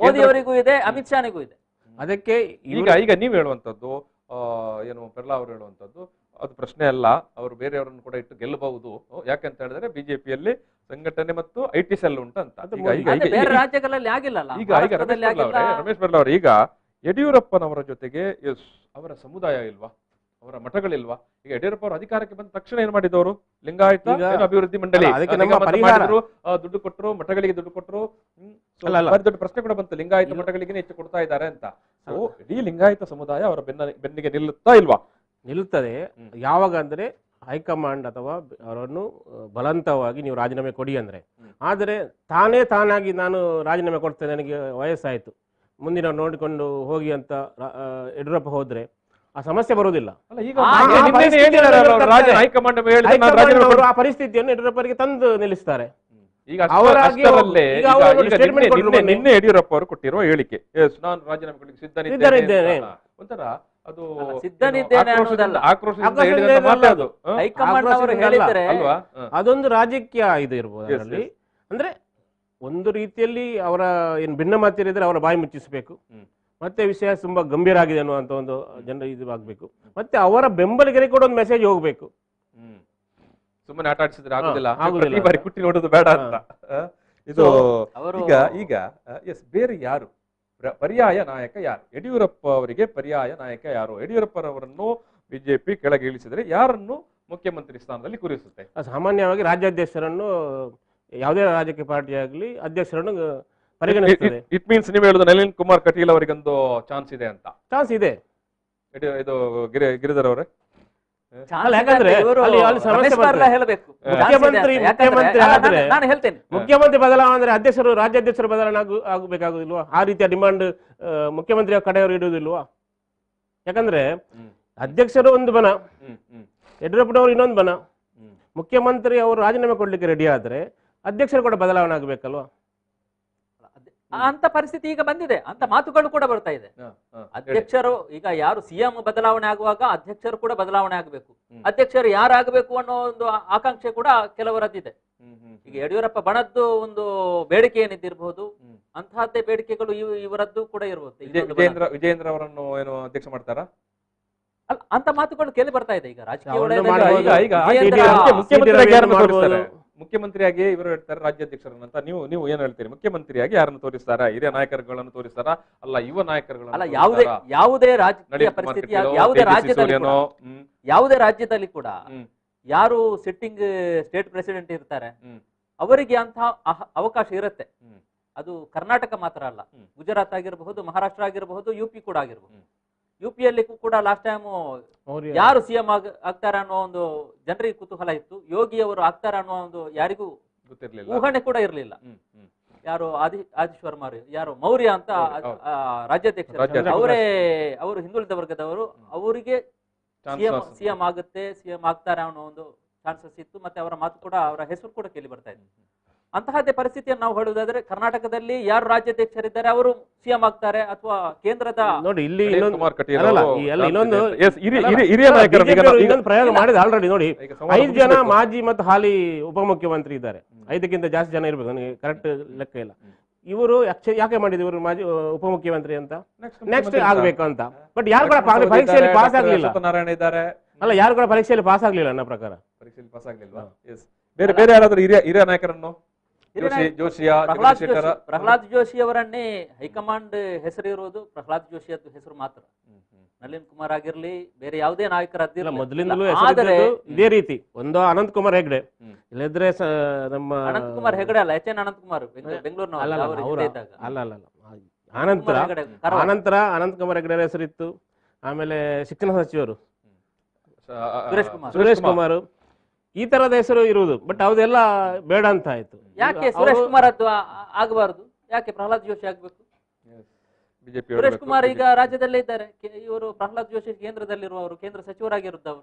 ಮೋದಿ ಅವರಿಗೂ ಇದೆ, ಅಮಿತ್ ಶಾನಿಗೂ ಇದೆ. ಅದಕ್ಕೆ ಈಗ ನೀವು ಹೇಳುವಂತದ್ದು ಏನು ಪೆರ್ಲಾ ಅವರು ಹೇಳುವಂತದ್ದು ಅದು ಪ್ರಶ್ನೆ ಅಲ್ಲ, ಅವರು ಬೇರೆಯವರನ್ನು ಕೂಡ ಇಟ್ಟು ಗೆಲ್ಲಬಹುದು. ಯಾಕಂತ ಹೇಳಿದ್ರೆ ಬಿಜೆಪಿಯಲ್ಲಿ ಸಂಘಟನೆ ಮತ್ತು IT ಸೆಲ್ ಉಂಟಂತ. ಬೇರೆ ರಾಜ್ಯಗಳಲ್ಲಿ ಆಗಿಲ್ಲ. ಈಗ ರಮೇಶ್ ಪೆರ್ಲಾ ಅವರು, ಈಗ ಯಡಿಯೂರಪ್ಪನವರ ಜೊತೆಗೆ ಅವರ ಸಮುದಾಯ ಇಲ್ವಾ, ಅವರ ಮಠಗಳಿಲ್ವಾ? ಈಗ ಯಡಿಯೂರಪ್ಪ ಅವರು ಅಧಿಕಾರಕ್ಕೆ ಬಂದ ತಕ್ಷಣ ಏನ್ ಮಾಡಿದವರು? ಲಿಂಗಾಯತ ಅಭಿವೃದ್ಧಿ ಮಂಡಳಿ ದುಡ್ಡು ಕೊಟ್ಟರು, ಮಠಗಳಿಗೆ ದುಡ್ಡು ಕೊಟ್ಟರು. ದೊಡ್ಡ ಪ್ರಶ್ನೆ ಕೂಡ ಬಂತು, ಲಿಂಗಾಯತ ಮಠಗಳಿಗೆ ಹೆಚ್ಚು ಕೊಡ್ತಾ ಇದ್ದಾರೆ ಅಂತ. ಇಡೀ ಲಿಂಗಾಯತ ಸಮುದಾಯ ಅವರ ಬೆನ್ನಿಗೆ ನಿಲ್ಲುತ್ತಾ ಇಲ್ವಾ? ನಿಲ್ಲುತ್ತದೆ. ಯಾವಾಗ ಅಂದ್ರೆ ಹೈಕಮಾಂಡ್ ಅಥವಾ ಅವರನ್ನು ಬಲವಂತವಾಗಿ ನೀವು ರಾಜೀನಾಮೆ ಕೊಡಿ ಅಂದ್ರೆ. ಆದರೆ ತಾನಾಗಿ ನಾನು ರಾಜೀನಾಮೆ ಕೊಡ್ತೇನೆ, ನನಗೆ ವಯಸ್ಸಾಯ್ತು, ಮುಂದಿನ ನೋಡಿಕೊಂಡು ಹೋಗಿ ಅಂತ ಯಡಿಯೂರಪ್ಪ ಹೋದ್ರೆ ಆ ಸಮಸ್ಯೆ ಬರುವುದಿಲ್ಲ. ಆ ಪರಿಸ್ಥಿತಿಯನ್ನು ಯಡಿಯೂರಪ್ಪರಿಗೆ ತಂದು ನಿಲ್ಲಿಸ್ತಾರೆ. ನಿನ್ನೆ ಯಡಿಯೂರಪ್ಪ ಅವರು ಕೊಟ್ಟಿರುವ ಹೇಳಿಕೆ, ನಾನು ರಾಜೀನಾಮೆ ಕೊಡಲಿಕ್ಕೆ ಸಿದ್ಧನಿದ್ದೇನೆ ಒಂಥರ ಅದು ಸಿದ್ಧನಿದ್ದೇನೆ ಅನ್ನೋದಲ್ಲ, ಹೈಕಮಾಂಡ್ ಅವರು ಹೇಳಿದ್ರೆ ಅದೊಂದು ರಾಜಕೀಯ ಇದು ಇರ್ಬೋದು ಅದರಲ್ಲಿ. ಅಂದ್ರೆ ಒಂದು ರೀತಿಯಲ್ಲಿ ಅವರ ಏನು ಭಿನ್ನಮತೀಯರಿದ್ರೆ ಅವರ ಬಾಯಿ ಮುಚ್ಚಿಸಬೇಕು, ಮತ್ತೆ ವಿಷಯ ತುಂಬಾ ಗಂಭೀರ ಆಗಿದೆ ಅನ್ನುವಂತ ಒಂದು ಜನರ ಇದು ಆಗ್ಬೇಕು, ಮತ್ತೆ ಅವರ ಬೆಂಬಲಿಗರಿಗೆ ಕೂಡ ಒಂದು ಮೆಸೇಜ್ ಹೋಗ್ಬೇಕು. ಸುಮ್ಮನೆ ಆಟ ಆಡಿಸಿದ್ರೆ ಆಗುದಿಲ್ಲ, ಬಾರಿ ಕುಟ್ಟಿ ನೋಡೋದು ಬೇಡ ಅಂತ. ಇದು ಈಗ ಬೇರೆ ಯಾರು ಪರ್ಯಾಯ ನಾಯಕ ಯಾರು? ಯಡಿಯೂರಪ್ಪ ಅವರಿಗೆ ಪರ್ಯಾಯ ನಾಯಕ ಯಾರು? ಯಡಿಯೂರಪ್ಪರವರನ್ನು ಬಿಜೆಪಿ ಕೆಳಗೆ ಇಳಿಸಿದ್ರೆ ಯಾರನ್ನು ಮುಖ್ಯಮಂತ್ರಿ ಸ್ಥಾನದಲ್ಲಿ ಕೂರಿಸುತ್ತೆ? ಸಾಮಾನ್ಯವಾಗಿ ರಾಜ್ಯಾಧ್ಯಕ್ಷರನ್ನು ಯಾವುದೇ ರಾಜಕೀಯ ಪಾರ್ಟಿ ಆಗಲಿ ಅಧ್ಯಕ್ಷರನ್ನು ಪರಿಗಣಿಸುತ್ತದೆ. ಇಟ್ ಮೀನ್ಸ್ ನೀವು ಹೇಳುದು ನಳಿನ್ ಕುಮಾರ್ ಕಟೀಲ್ ಅವರಿಗೊಂದು ಚಾನ್ಸ್ ಇದೆ ಅಂತ? ಚಾನ್ಸ್ ಇದೆ. ಇದು ಗಿರಿಧರ್ ಅವರೇ, ಮುಖ್ಯಮಂತ್ರಿ ಬದಲಾವಣೆ ಅಂದ್ರೆ ಅಧ್ಯಕ್ಷರು ರಾಜ್ಯಾಧ್ಯಕ್ಷರು ಬದಲಾವಣೆ ಆಗಬೇಕಾಗುದಿಲ್ವಾ? ಆ ರೀತಿಯ ಡಿಮಾಂಡ್ ಮುಖ್ಯಮಂತ್ರಿಯ ಕಡೆಯವರು ಇಡುವುದಿಲ್ವಾ? ಯಾಕಂದ್ರೆ ಅಧ್ಯಕ್ಷರು ಒಂದು ಬಣ, ಯಡಿಯೂರಪ್ಪನವರು ಇನ್ನೊಂದು ಬಣ. ಮುಖ್ಯಮಂತ್ರಿ ಅವರು ರಾಜೀನಾಮೆ ಕೊಡ್ಲಿಕ್ಕೆ ರೆಡಿ ಆದ್ರೆ ಅಧ್ಯಕ್ಷರು ಕೂಡ ಬದಲಾವಣೆ ಆಗ್ಬೇಕಲ್ವಾ? ಅಂತ ಪರಿಸ್ಥಿತಿ ಈಗ ಬಂದಿದೆ, ಅಂತ ಮಾತುಗಳು ಕೂಡ ಬರ್ತಾ ಇದೆ. ಅಧ್ಯಕ್ಷರು ಈಗ ಯಾರು ಸಿಎಂ ಬದಲಾವಣೆ ಆಗುವಾಗ ಅಧ್ಯಕ್ಷರು ಕೂಡ ಬದಲಾವಣೆ ಆಗಬೇಕು, ಅಧ್ಯಕ್ಷರು ಯಾರಾಗಬೇಕು ಅನ್ನೋ ಒಂದು ಆಕಾಂಕ್ಷೆ ಕೂಡ ಕೆಲವರದ್ದಿದೆ. ಈಗ ಯಡಿಯೂರಪ್ಪ ಬಣದ್ದು ಒಂದು ಬೇಡಿಕೆ ಏನಿದ್ದಿರಬಹುದು, ಅಂತಹದ್ದೇ ಬೇಡಿಕೆಗಳು ಇವರದ್ದು ಕೂಡ ಇರಬಹುದು. ವಿಜೇಂದ್ರ ಅವರನ್ನು ಏನು ಅಧ್ಯಕ್ಷ ಮಾಡ್ತಾರಾ ಅಂತ ಮಾತುಗಳು ಕೇಳಿ ಬರ್ತಾ ಇದೆ. ಈಗ ರಾಜಕೀಯ ಮುಖ್ಯಮಂತ್ರಿಯಾಗಿ ಇವರು ಹೇಳ್ತಾರೆ ರಾಜ್ಯಾಧ್ಯಕ್ಷರನ್ನಂತ, ನೀವು ಏನ್ ಹೇಳ್ತೀರಿ? ಮುಖ್ಯಮಂತ್ರಿಯಾಗಿ ಯಾರನ್ನು ತೋರಿಸ್ತಾರ? ಹಿರಿಯ ನಾಯಕರುಗಳನ್ನು ತೋರಿಸ್ತಾರ? ಅಲ್ಲ ಯುವ ನಾಯಕರುಗಳನ್ನು? ಯಾವುದೇ ರಾಜಕೀಯ ಪರಿಸ್ಥಿತಿ ಯಾವುದೇ ರಾಜ್ಯದಲ್ಲಿ ಕೂಡ ಯಾರು ಸಿಟ್ಟಿಂಗ್ ಸ್ಟೇಟ್ ಪ್ರೆಸಿಡೆಂಟ್ ಇರ್ತಾರೆ ಅವರಿಗೆ ಅಂತ ಅವಕಾಶ ಇರುತ್ತೆ. ಅದು ಕರ್ನಾಟಕ ಮಾತ್ರ ಅಲ್ಲ, ಗುಜರಾತ್ ಆಗಿರಬಹುದು, ಮಹಾರಾಷ್ಟ್ರ ಆಗಿರಬಹುದು, UP ಕೂಡ ಆಗಿರಬಹುದು. UPಯಲ್ಲಿ ಕೂಡ ಲಾಸ್ಟ್ ಟೈಮ್ ಯಾರು ಸಿಎಂ ಆಗ್ತಾರೆ ಅನ್ನೋ ಒಂದು ಜನರಿಗೆ ಕುತೂಹಲ ಇತ್ತು. ಯೋಗಿ ಅವರು ಆಗ್ತಾರೆ ಅನ್ನೋ ಒಂದು ಯಾರಿಗೂ ಊಹಣೆ ಕೂಡ ಇರಲಿಲ್ಲ. ಯಾರು ಆದಿಶ್ವರ್ಮಾರು ಯಾರು ಮೌರ್ಯ ಅಂತ ರಾಜ್ಯಾಧ್ಯಕ್ಷರು, ಅವರು ಹಿಂದುಳಿದ ವರ್ಗದವರು, ಅವರಿಗೆ ಸಿಎಂ ಆಗುತ್ತೆ, ಸಿಎಂ ಆಗ್ತಾರೆ ಅನ್ನೋ ಒಂದು ಚಾನ್ಸಸ್ ಇತ್ತು. ಮತ್ತೆ ಅವರ ಮಾತು ಕೂಡ, ಅವರ ಹೆಸರು ಕೂಡ ಕೇಳಿ ಬರ್ತಾ ಇತ್ತು. ಅಂತಹದ್ದೇ ಪರಿಸ್ಥಿತಿಯನ್ನು ನಾವು ಹೇಳುವುದಾದ್ರೆ ಕರ್ನಾಟಕದಲ್ಲಿ ಯಾರು ರಾಜ್ಯಾಧ್ಯಕ್ಷರಿದ್ದಾರೆ ಅವರು ಸಿಎಂ ಆಗ್ತಾರೆ, ಅಥವಾ ಕೇಂದ್ರದ ನೋಡಿ ಇಲ್ಲಿ ಇನ್ನೊಂದು ಪ್ರಯೋಗ ಮಾಡಿದ ಆಲ್ರೆಡಿ. ನೋಡಿ 5 ಜನ ಮಾಜಿ ಮತ್ತು ಹಾಲಿ ಉಪಮುಖ್ಯಮಂತ್ರಿ ಇದ್ದಾರೆ, 5ಕ್ಕಿಂತ ಜಾಸ್ತಿ ಜನ ಇರ್ಬೇಕು, ನನಗೆ ಕರೆಕ್ಟ್ ಲೆಕ್ಕ ಇಲ್ಲ. ಇವರು ಯಾಕೆ ಮಾಡಿದ್ರು ಇವರು ಮಾಜಿ ಉಪಮುಖ್ಯಮಂತ್ರಿ ಅಂತ? ನೆಕ್ಸ್ಟ್ ಆಗ್ಬೇಕು ಅಂತ. ಬಟ್ ಯಾರು ಕೂಡ ಪರೀಕ್ಷೆಯಲ್ಲಿ ಪಾಸ್ ಆಗ್ಲಿಲ್ಲ. ಅಲ್ಲ, ಯಾರು ಕೂಡ ಪರೀಕ್ಷೆಯಲ್ಲಿ ಪಾಸ್ ಆಗ್ಲಿಲ್ಲ ನನ್ನ ಪ್ರಕಾರ. ಪರೀಕ್ಷೆಯಲ್ಲಿ ಪಾಸ್ ಆಗ್ಲಿಲ್ವಾ? ಬೇರೆ ಯಾರಾದ್ರೂ ಹಿರಿಯ ನಾಯಕರನ್ನು? ಪ್ರಹ್ಲಾದ್ ಜೋಶಿ ಅವರನ್ನೇ ಹೈಕಮಾಂಡ್ ಹೆಸರು ಇರುವುದು, ಪ್ರಹ್ಲಾದ್ ಜೋಶಿ ಹೆಸರು ಮಾತ್ರ. ನಳಿನ್ ಕುಮಾರ್ ಆಗಿರ್ಲಿ ಬೇರೆ ಯಾವುದೇ ನಾಯಕರ ಮೊದಲಿಂದಲೂ ಇದೇ ರೀತಿ. ಒಂದು ಅನಂತ್ ಕುಮಾರ್ ಹೆಗ್ಡೆ, ಇಲ್ಲದ್ರೆ ನಮ್ಮ ಅನಂತ್ ಕುಮಾರ್ ಹೆಗಡೆ ಅಲ್ಲ, ಎಚ್ ಎನ್ ಅನಂತ್ ಕುಮಾರ್ ಬೆಂಗಳೂರಿನ ಆನಂತರ ಅನಂತ್ ಕುಮಾರ್ ಹೆಗಡೆ ಹೆಸರಿತ್ತು. ಆಮೇಲೆ ಶಿಕ್ಷಣ ಸಚಿವರು ಸುರೇಶ್ ಕುಮಾರ್, ಈ ತರದ ಹೆಸರು ಇರುವುದು. ಬಟ್ ಅದೆಲ್ಲ ಬೇಡ ಅಂತ ಆಯ್ತು. ಯಾಕೆ ಸುರೇಶ್ ಕುಮಾರ್ ಅದು ಆಗಬಾರದು? ಯಾಕೆ ಪ್ರಹ್ಲಾದ್ ಜೋಶಿ ಆಗ್ಬೇಕು? ಸುರೇಶ್ ಕುಮಾರ್ ಈಗ ರಾಜ್ಯದಲ್ಲೇ ಇದ್ದಾರೆ. ಇವರು ಪ್ರಹ್ಲಾದ್ ಜೋಶಿ ಕೇಂದ್ರದಲ್ಲಿರುವವರು, ಕೇಂದ್ರ ಸಚಿವರಾಗಿರುತ್ತವರು.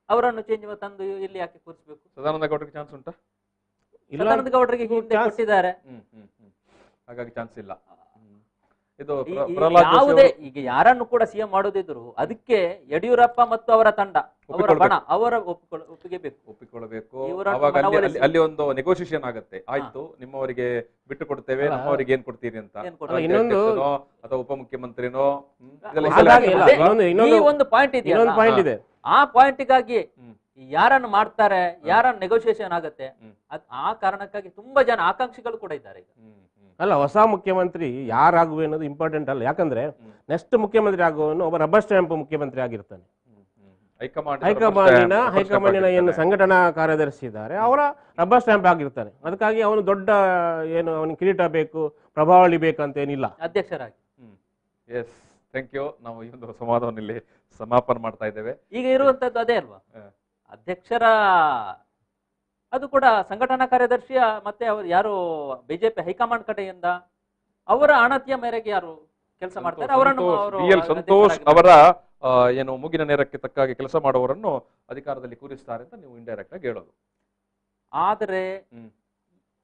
ಅವರನ್ನು ಚೇಂಜ್ ತಂದು ಇಲ್ಲಿ ಯಾಕೆ ಕೂರಿಸಬೇಕು? ಸದಾನಂದ ಗೌಡರಿಗೆ ಚಾನ್ಸ್ ಉಂಟಾ? ಸದಾನಂದ ಗೌಡರಿಗೆ ಹಿಂದೆ ಕೊಟ್ಟಿದ್ದಾರೆ, ಹಾಗಾಗಿ ಚಾನ್ಸ್ ಇಲ್ಲ. ಯಾವುದೇ ಈಗ ಯಾರನ್ನು ಕೂಡ ಸಿಎಂ ಮಾಡೋದಿದ್ರು ಅದಕ್ಕೆ ಯಡಿಯೂರಪ್ಪ ಮತ್ತು ಅವರ ತಂಡ, ಅವರ ಬಣ, ಅವರ ಒಪ್ಪಿಕೊಳ್ಳಬೇಕು. ಅಲ್ಲಿ ಒಂದು ನೆಗೋಸಿಯೇಷನ್ ಆಗತ್ತೆ. ಆಯ್ತು, ನಿಮ್ಮವರಿಗೆ ಬಿಟ್ಟು ಕೊಡ್ತೇವೆ, ನಮ್ಮವರಿಗೆ ಏನ್ ಕೊಡ್ತೀರಿ ಅಂತ. ಇನ್ನೊಂದು ಅಥವಾ ಉಪಮುಖ್ಯಮಂತ್ರಿನೋ ಈ ಒಂದು ಪಾಯಿಂಟ್ ಇದೆ. ಆ ಪಾಯಿಂಟ್ಗಾಗಿ ಯಾರನ್ನು ಮಾಡ್ತಾರೆ, ಯಾರನ್ನು ನೆಗೋಸಿಯೇಷನ್ ಆಗತ್ತೆ, ಆ ಕಾರಣಕ್ಕಾಗಿ ತುಂಬಾ ಜನ ಆಕಾಂಕ್ಷಿಗಳು ಕೂಡ ಇದ್ದಾರೆ ಈಗ. ಅಲ್ಲ, ಹೊಸ ಮುಖ್ಯಮಂತ್ರಿ ಯಾರಾಗುವೆ ಅನ್ನೋದು ಇಂಪಾರ್ಟೆಂಟ್ ಅಲ್ಲ. ಯಾಕಂದ್ರೆ ನೆಕ್ಸ್ಟ್ ಮುಖ್ಯಮಂತ್ರಿ ಆಗುವವನು ಒಬ್ಬ ರಬ್ಬರ್ ಸ್ಟ್ಯಾಂಪ್ ಮುಖ್ಯಮಂತ್ರಿ ಆಗಿರ್ತಾನೆ. ಹೈಕಮಾಂಡಿನ ಏನು ಸಂಘಟನಾ ಕಾರ್ಯದರ್ಶಿ ಇದ್ದಾರೆ, ಅವರ ರಬ್ಬರ್ ಸ್ಟ್ಯಾಂಪ್ ಆಗಿರ್ತಾನೆ. ಅದಕ್ಕಾಗಿ ಅವನು ದೊಡ್ಡ ಏನು ಅವನಿಗೆ ಕಿರೀಟ ಬೇಕು, ಪ್ರಭಾವಳಿ ಬೇಕಂತ ಏನಿಲ್ಲ ಅಧ್ಯಕ್ಷರಾಗಿ. Yes, thank you. ನಾವು ಈ ಒಂದು ಸಂವಾದವನ್ನು ಇಲ್ಲಿ ಸಮಾಪನ ಮಾಡ್ತಾ ಇದ್ದೇವೆ. ಈಗ ಇರುವಂತದ್ದು ಅದೇ ಅಲ್ವಾ, ಅಧ್ಯಕ್ಷರ ಅದು ಕೂಡ ಸಂಘಟನಾ ಕಾರ್ಯದರ್ಶಿಯ ಮತ್ತೆ ಅವರು ಯಾರು ಬಿಜೆಪಿ ಹೈಕಮಾಂಡ್ ಕಡೆಯಿಂದ ಅವರ ಅಣತಿಯ ಮೇರೆಗೆ ಯಾರು ಕೆಲಸ ಮಾಡ್ತಾರೆ ಅವರನ್ನು ಸಂತೋಷ್ ಅವರ ಏನು ಮುಗಿನ ನೇರಕ್ಕೆ ತಕ್ಕಾಗಿ ಕೆಲಸ ಮಾಡುವವರನ್ನು ಅಧಿಕಾರದಲ್ಲಿ ಕೂರಿಸ್ತಾರೆ ಅಂತ ನೀವು ಇಂಡೈರೆಕ್ಟ್ ಆಗಿ ಹೇಳೋದು. ಆದರೆ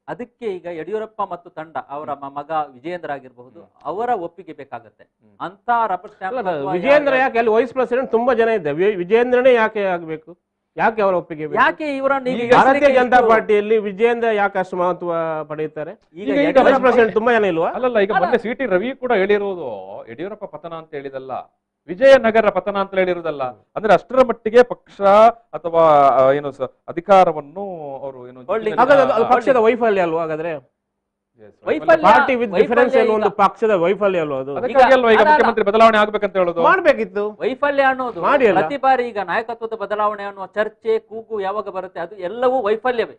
ಅದಕ್ಕೆ ಈಗ ಯಡಿಯೂರಪ್ಪ ಮತ್ತು ತಂಡ, ಅವರ ಮಗ ವಿಜಯೇಂದ್ರ ಆಗಿರಬಹುದು, ಅವರ ಒಪ್ಪಿಗೆ ಬೇಕಾಗತ್ತೆ. ಅಂತ ರಬ್ಬರ್ ಸ್ಟ್ಯಾಂಪ್ ವಿಜಯೇಂದ್ರ ಯಾಕೆ? ಅಲ್ಲಿ ವೈಸ್ ಪ್ರೆಸಿಡೆಂಟ್ ತುಂಬಾ ಜನ ಇದ್ದಾರೆ, ವಿಜಯೇಂದ್ರನೇ ಯಾಕೆ ಆಗ್ಬೇಕು? ಯಾಕೆ ಅವರ ಒಪ್ಪಿಗೆ? ಯಾಕೆ ಇವರನ್ನು ಭಾರತೀಯ ಜನತಾ ಪಾರ್ಟಿಯಲ್ಲಿ ವಿಜಯೇಂದ್ರ ಯಾಕೆ ಅಷ್ಟು ಮಹತ್ವ ಪಡೆಯುತ್ತಾರೆ? ತುಂಬಾ ಜನ ಇಲ್ವಾ? ಅಲ್ಲಲ್ಲ, ಈಗ ಮೊನ್ನೆ ಸಿಟಿ ರವಿ ಕೂಡ ಹೇಳಿರುವುದು ಯಡಿಯೂರಪ್ಪ ಪತನ ಅಂತ ಹೇಳಿದಲ್ಲ, ವಿಜಯನಗರ ಪತನ ಅಂತ ಹೇಳಿರುವುದಲ್ಲ. ಅಂದ್ರೆ ಅಷ್ಟರ ಮಟ್ಟಿಗೆ ಪಕ್ಷ ಅಥವಾ ಏನು ಅಧಿಕಾರವನ್ನು ಅವರು ಏನು ಪಕ್ಷದ ವೈಫಲ್ಯ ಅಲ್ವಾ? ಹಾಗಾದ್ರೆ ಪಾರ್ಟಿ ವಿತ್ ಡಿಫರೆನ್ಸ್ ಒಂದು ಪಕ್ಷದ ವೈಫಲ್ಯ ಅಲ್ವಾ? ಅದು ಈಗ ಮುಖ್ಯಮಂತ್ರಿ ಬದಲಾವಣೆ ಆಗ್ಬೇಕಂತ ಹೇಳೋದು ಮಾಡ್ಬೇಕಿತ್ತು. ವೈಫಲ್ಯ ಅನ್ನೋದು ಪ್ರತಿ ಬಾರಿ ಈಗ ನಾಯಕತ್ವದ ಬದಲಾವಣೆ ಅನ್ನುವ ಚರ್ಚೆ ಕೂಗು ಯಾವಾಗ ಬರುತ್ತೆ, ಅದು ಎಲ್ಲವೂ ವೈಫಲ್ಯವೇ,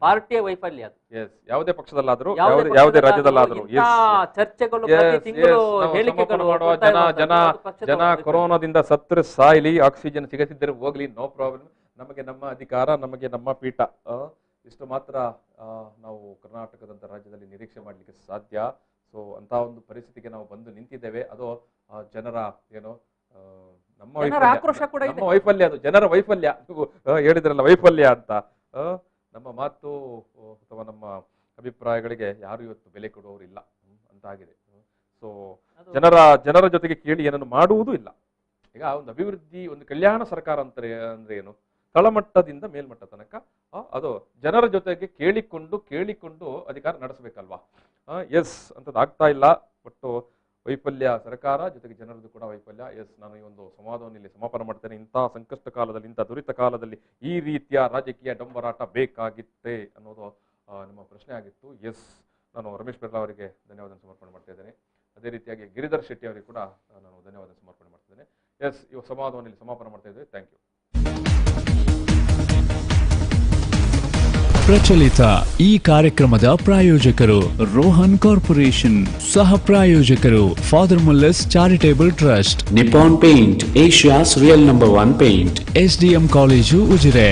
ಪಾರ್ಟಿಯ ವೈಫಲ್ಯ. ಅದು ಯಾವುದೇ ಪಕ್ಷದಲ್ಲಾದ್ರೂ ಯಾವುದೇ ರಾಜ್ಯದಲ್ಲಾದ್ರೂ ಚರ್ಚೆಗಳು ಪ್ರತಿ ತಿಂಗಳು ಹೇಳಿಕೆಗಳು ಜನ ಕೊರೋನಾದಿಂದ ಸತ್ರ ಸಾಯ್ಲಿ, ಆಕ್ಸಿಜನ್ ಸಿಗದಿದ್ದರೆ ಹೋಗ್ಲಿ, ನೋ ಪ್ರಾಬ್ಲಮ್, ನಮಗೆ ನಮ್ಮ ಅಧಿಕಾರ, ನಮಗೆ ನಮ್ಮ ಪೀಠ, ಇಷ್ಟು ಮಾತ್ರ ನಾವು ಕರ್ನಾಟಕದಂತ ರಾಜ್ಯದಲ್ಲಿ ನಿರೀಕ್ಷೆ ಮಾಡಲಿಕ್ಕೆ ಸಾಧ್ಯ. ಸೊ ಅಂತ ಒಂದು ಪರಿಸ್ಥಿತಿಗೆ ನಾವು ಬಂದು ನಿಂತಿದ್ದೇವೆ. ಅದು ಜನರ ಏನು ನಮ್ಮ ವೈಫಲ್ಯ, ಅದು ಜನರ ವೈಫಲ್ಯ. ನೀವು ಹೇಳಿದ್ರಲ್ಲ ವೈಫಲ್ಯ ಅಂತ. ನಮ್ಮ ಮಾತು ಅಥವಾ ನಮ್ಮ ಅಭಿಪ್ರಾಯಗಳಿಗೆ ಯಾರು ಇವತ್ತು ಬೆಲೆ ಕೊಡುವವರಿಲ್ಲ ಅಂತಾಗಿದೆ. ಸೊ ಜನರ ಜೊತೆಗೆ ಕೇಳಿ ಏನನ್ನು ಮಾಡುವುದೂ ಇಲ್ಲ. ಈಗ ಒಂದು ಅಭಿವೃದ್ಧಿ, ಒಂದು ಕಲ್ಯಾಣ ಸರ್ಕಾರ ಅಂದ್ರೆ ಏನು, ತಳಮಟ್ಟದಿಂದ ಮೇಲ್ಮಟ್ಟ ತನಕ ಅದು ಜನರ ಜೊತೆಗೆ ಕೇಳಿಕೊಂಡು ಅಧಿಕಾರ ನಡೆಸಬೇಕಲ್ವಾ? ಎಸ್, ಅಂತದ್ದು ಆಗ್ತಾ ಇಲ್ಲ. ಒಟ್ಟು ವೈಫಲ್ಯ ಸರ್ಕಾರ, ಜೊತೆಗೆ ಜನರದ್ದು ಕೂಡ ವೈಫಲ್ಯ. ಎಸ್, ನಾನು ಈ ಒಂದು ಸಂವಾದವನ್ನು ಇಲ್ಲಿ ಸಮಾಪನ ಮಾಡ್ತೇನೆ. ಇಂಥ ಸಂಕಷ್ಟ ಕಾಲದಲ್ಲಿ, ಇಂಥ ದುರಿತ ಕಾಲದಲ್ಲಿ ಈ ರೀತಿಯ ರಾಜಕೀಯ ಡಂಬರಾಟ ಬೇಕಾಗಿತ್ತೆ ಅನ್ನೋದು ನಿಮ್ಮ ಪ್ರಶ್ನೆ ಆಗಿತ್ತು. ಎಸ್, ನಾನು ರಮೇಶ್ ಪೆರ್ಲಾ ಅವರಿಗೆ ಧನ್ಯವಾದ ಸಮರ್ಪಣೆ ಮಾಡ್ತಾ ಇದ್ದೇನೆ. ಅದೇ ರೀತಿಯಾಗಿ ಗಿರಿಧರ್ ಶೆಟ್ಟಿ ಅವರಿಗೆ ಕೂಡ ನಾನು ಧನ್ಯವಾದ ಸಮರ್ಪಣೆ ಮಾಡ್ತಿದ್ದೇನೆ. ಎಸ್, ಈ ಸಂವಾದವನ್ನು ಇಲ್ಲಿ ಸಮಾಪನ ಮಾಡ್ತಾ ಇದ್ದೇವೆ. Thank you. ಪ್ರಚಲಿತ ಈ ಕಾರ್ಯಕ್ರಮದ ಪ್ರಾಯೋಜಕರು ರೋಹನ್ ಕಾರ್ಪೊರೇಷನ್, ಸಹ ಪ್ರಾಯೋಜಕರು father Mullers charitable trust, Nippon paint, Asia's real number 1 paint, SDM college Ujire.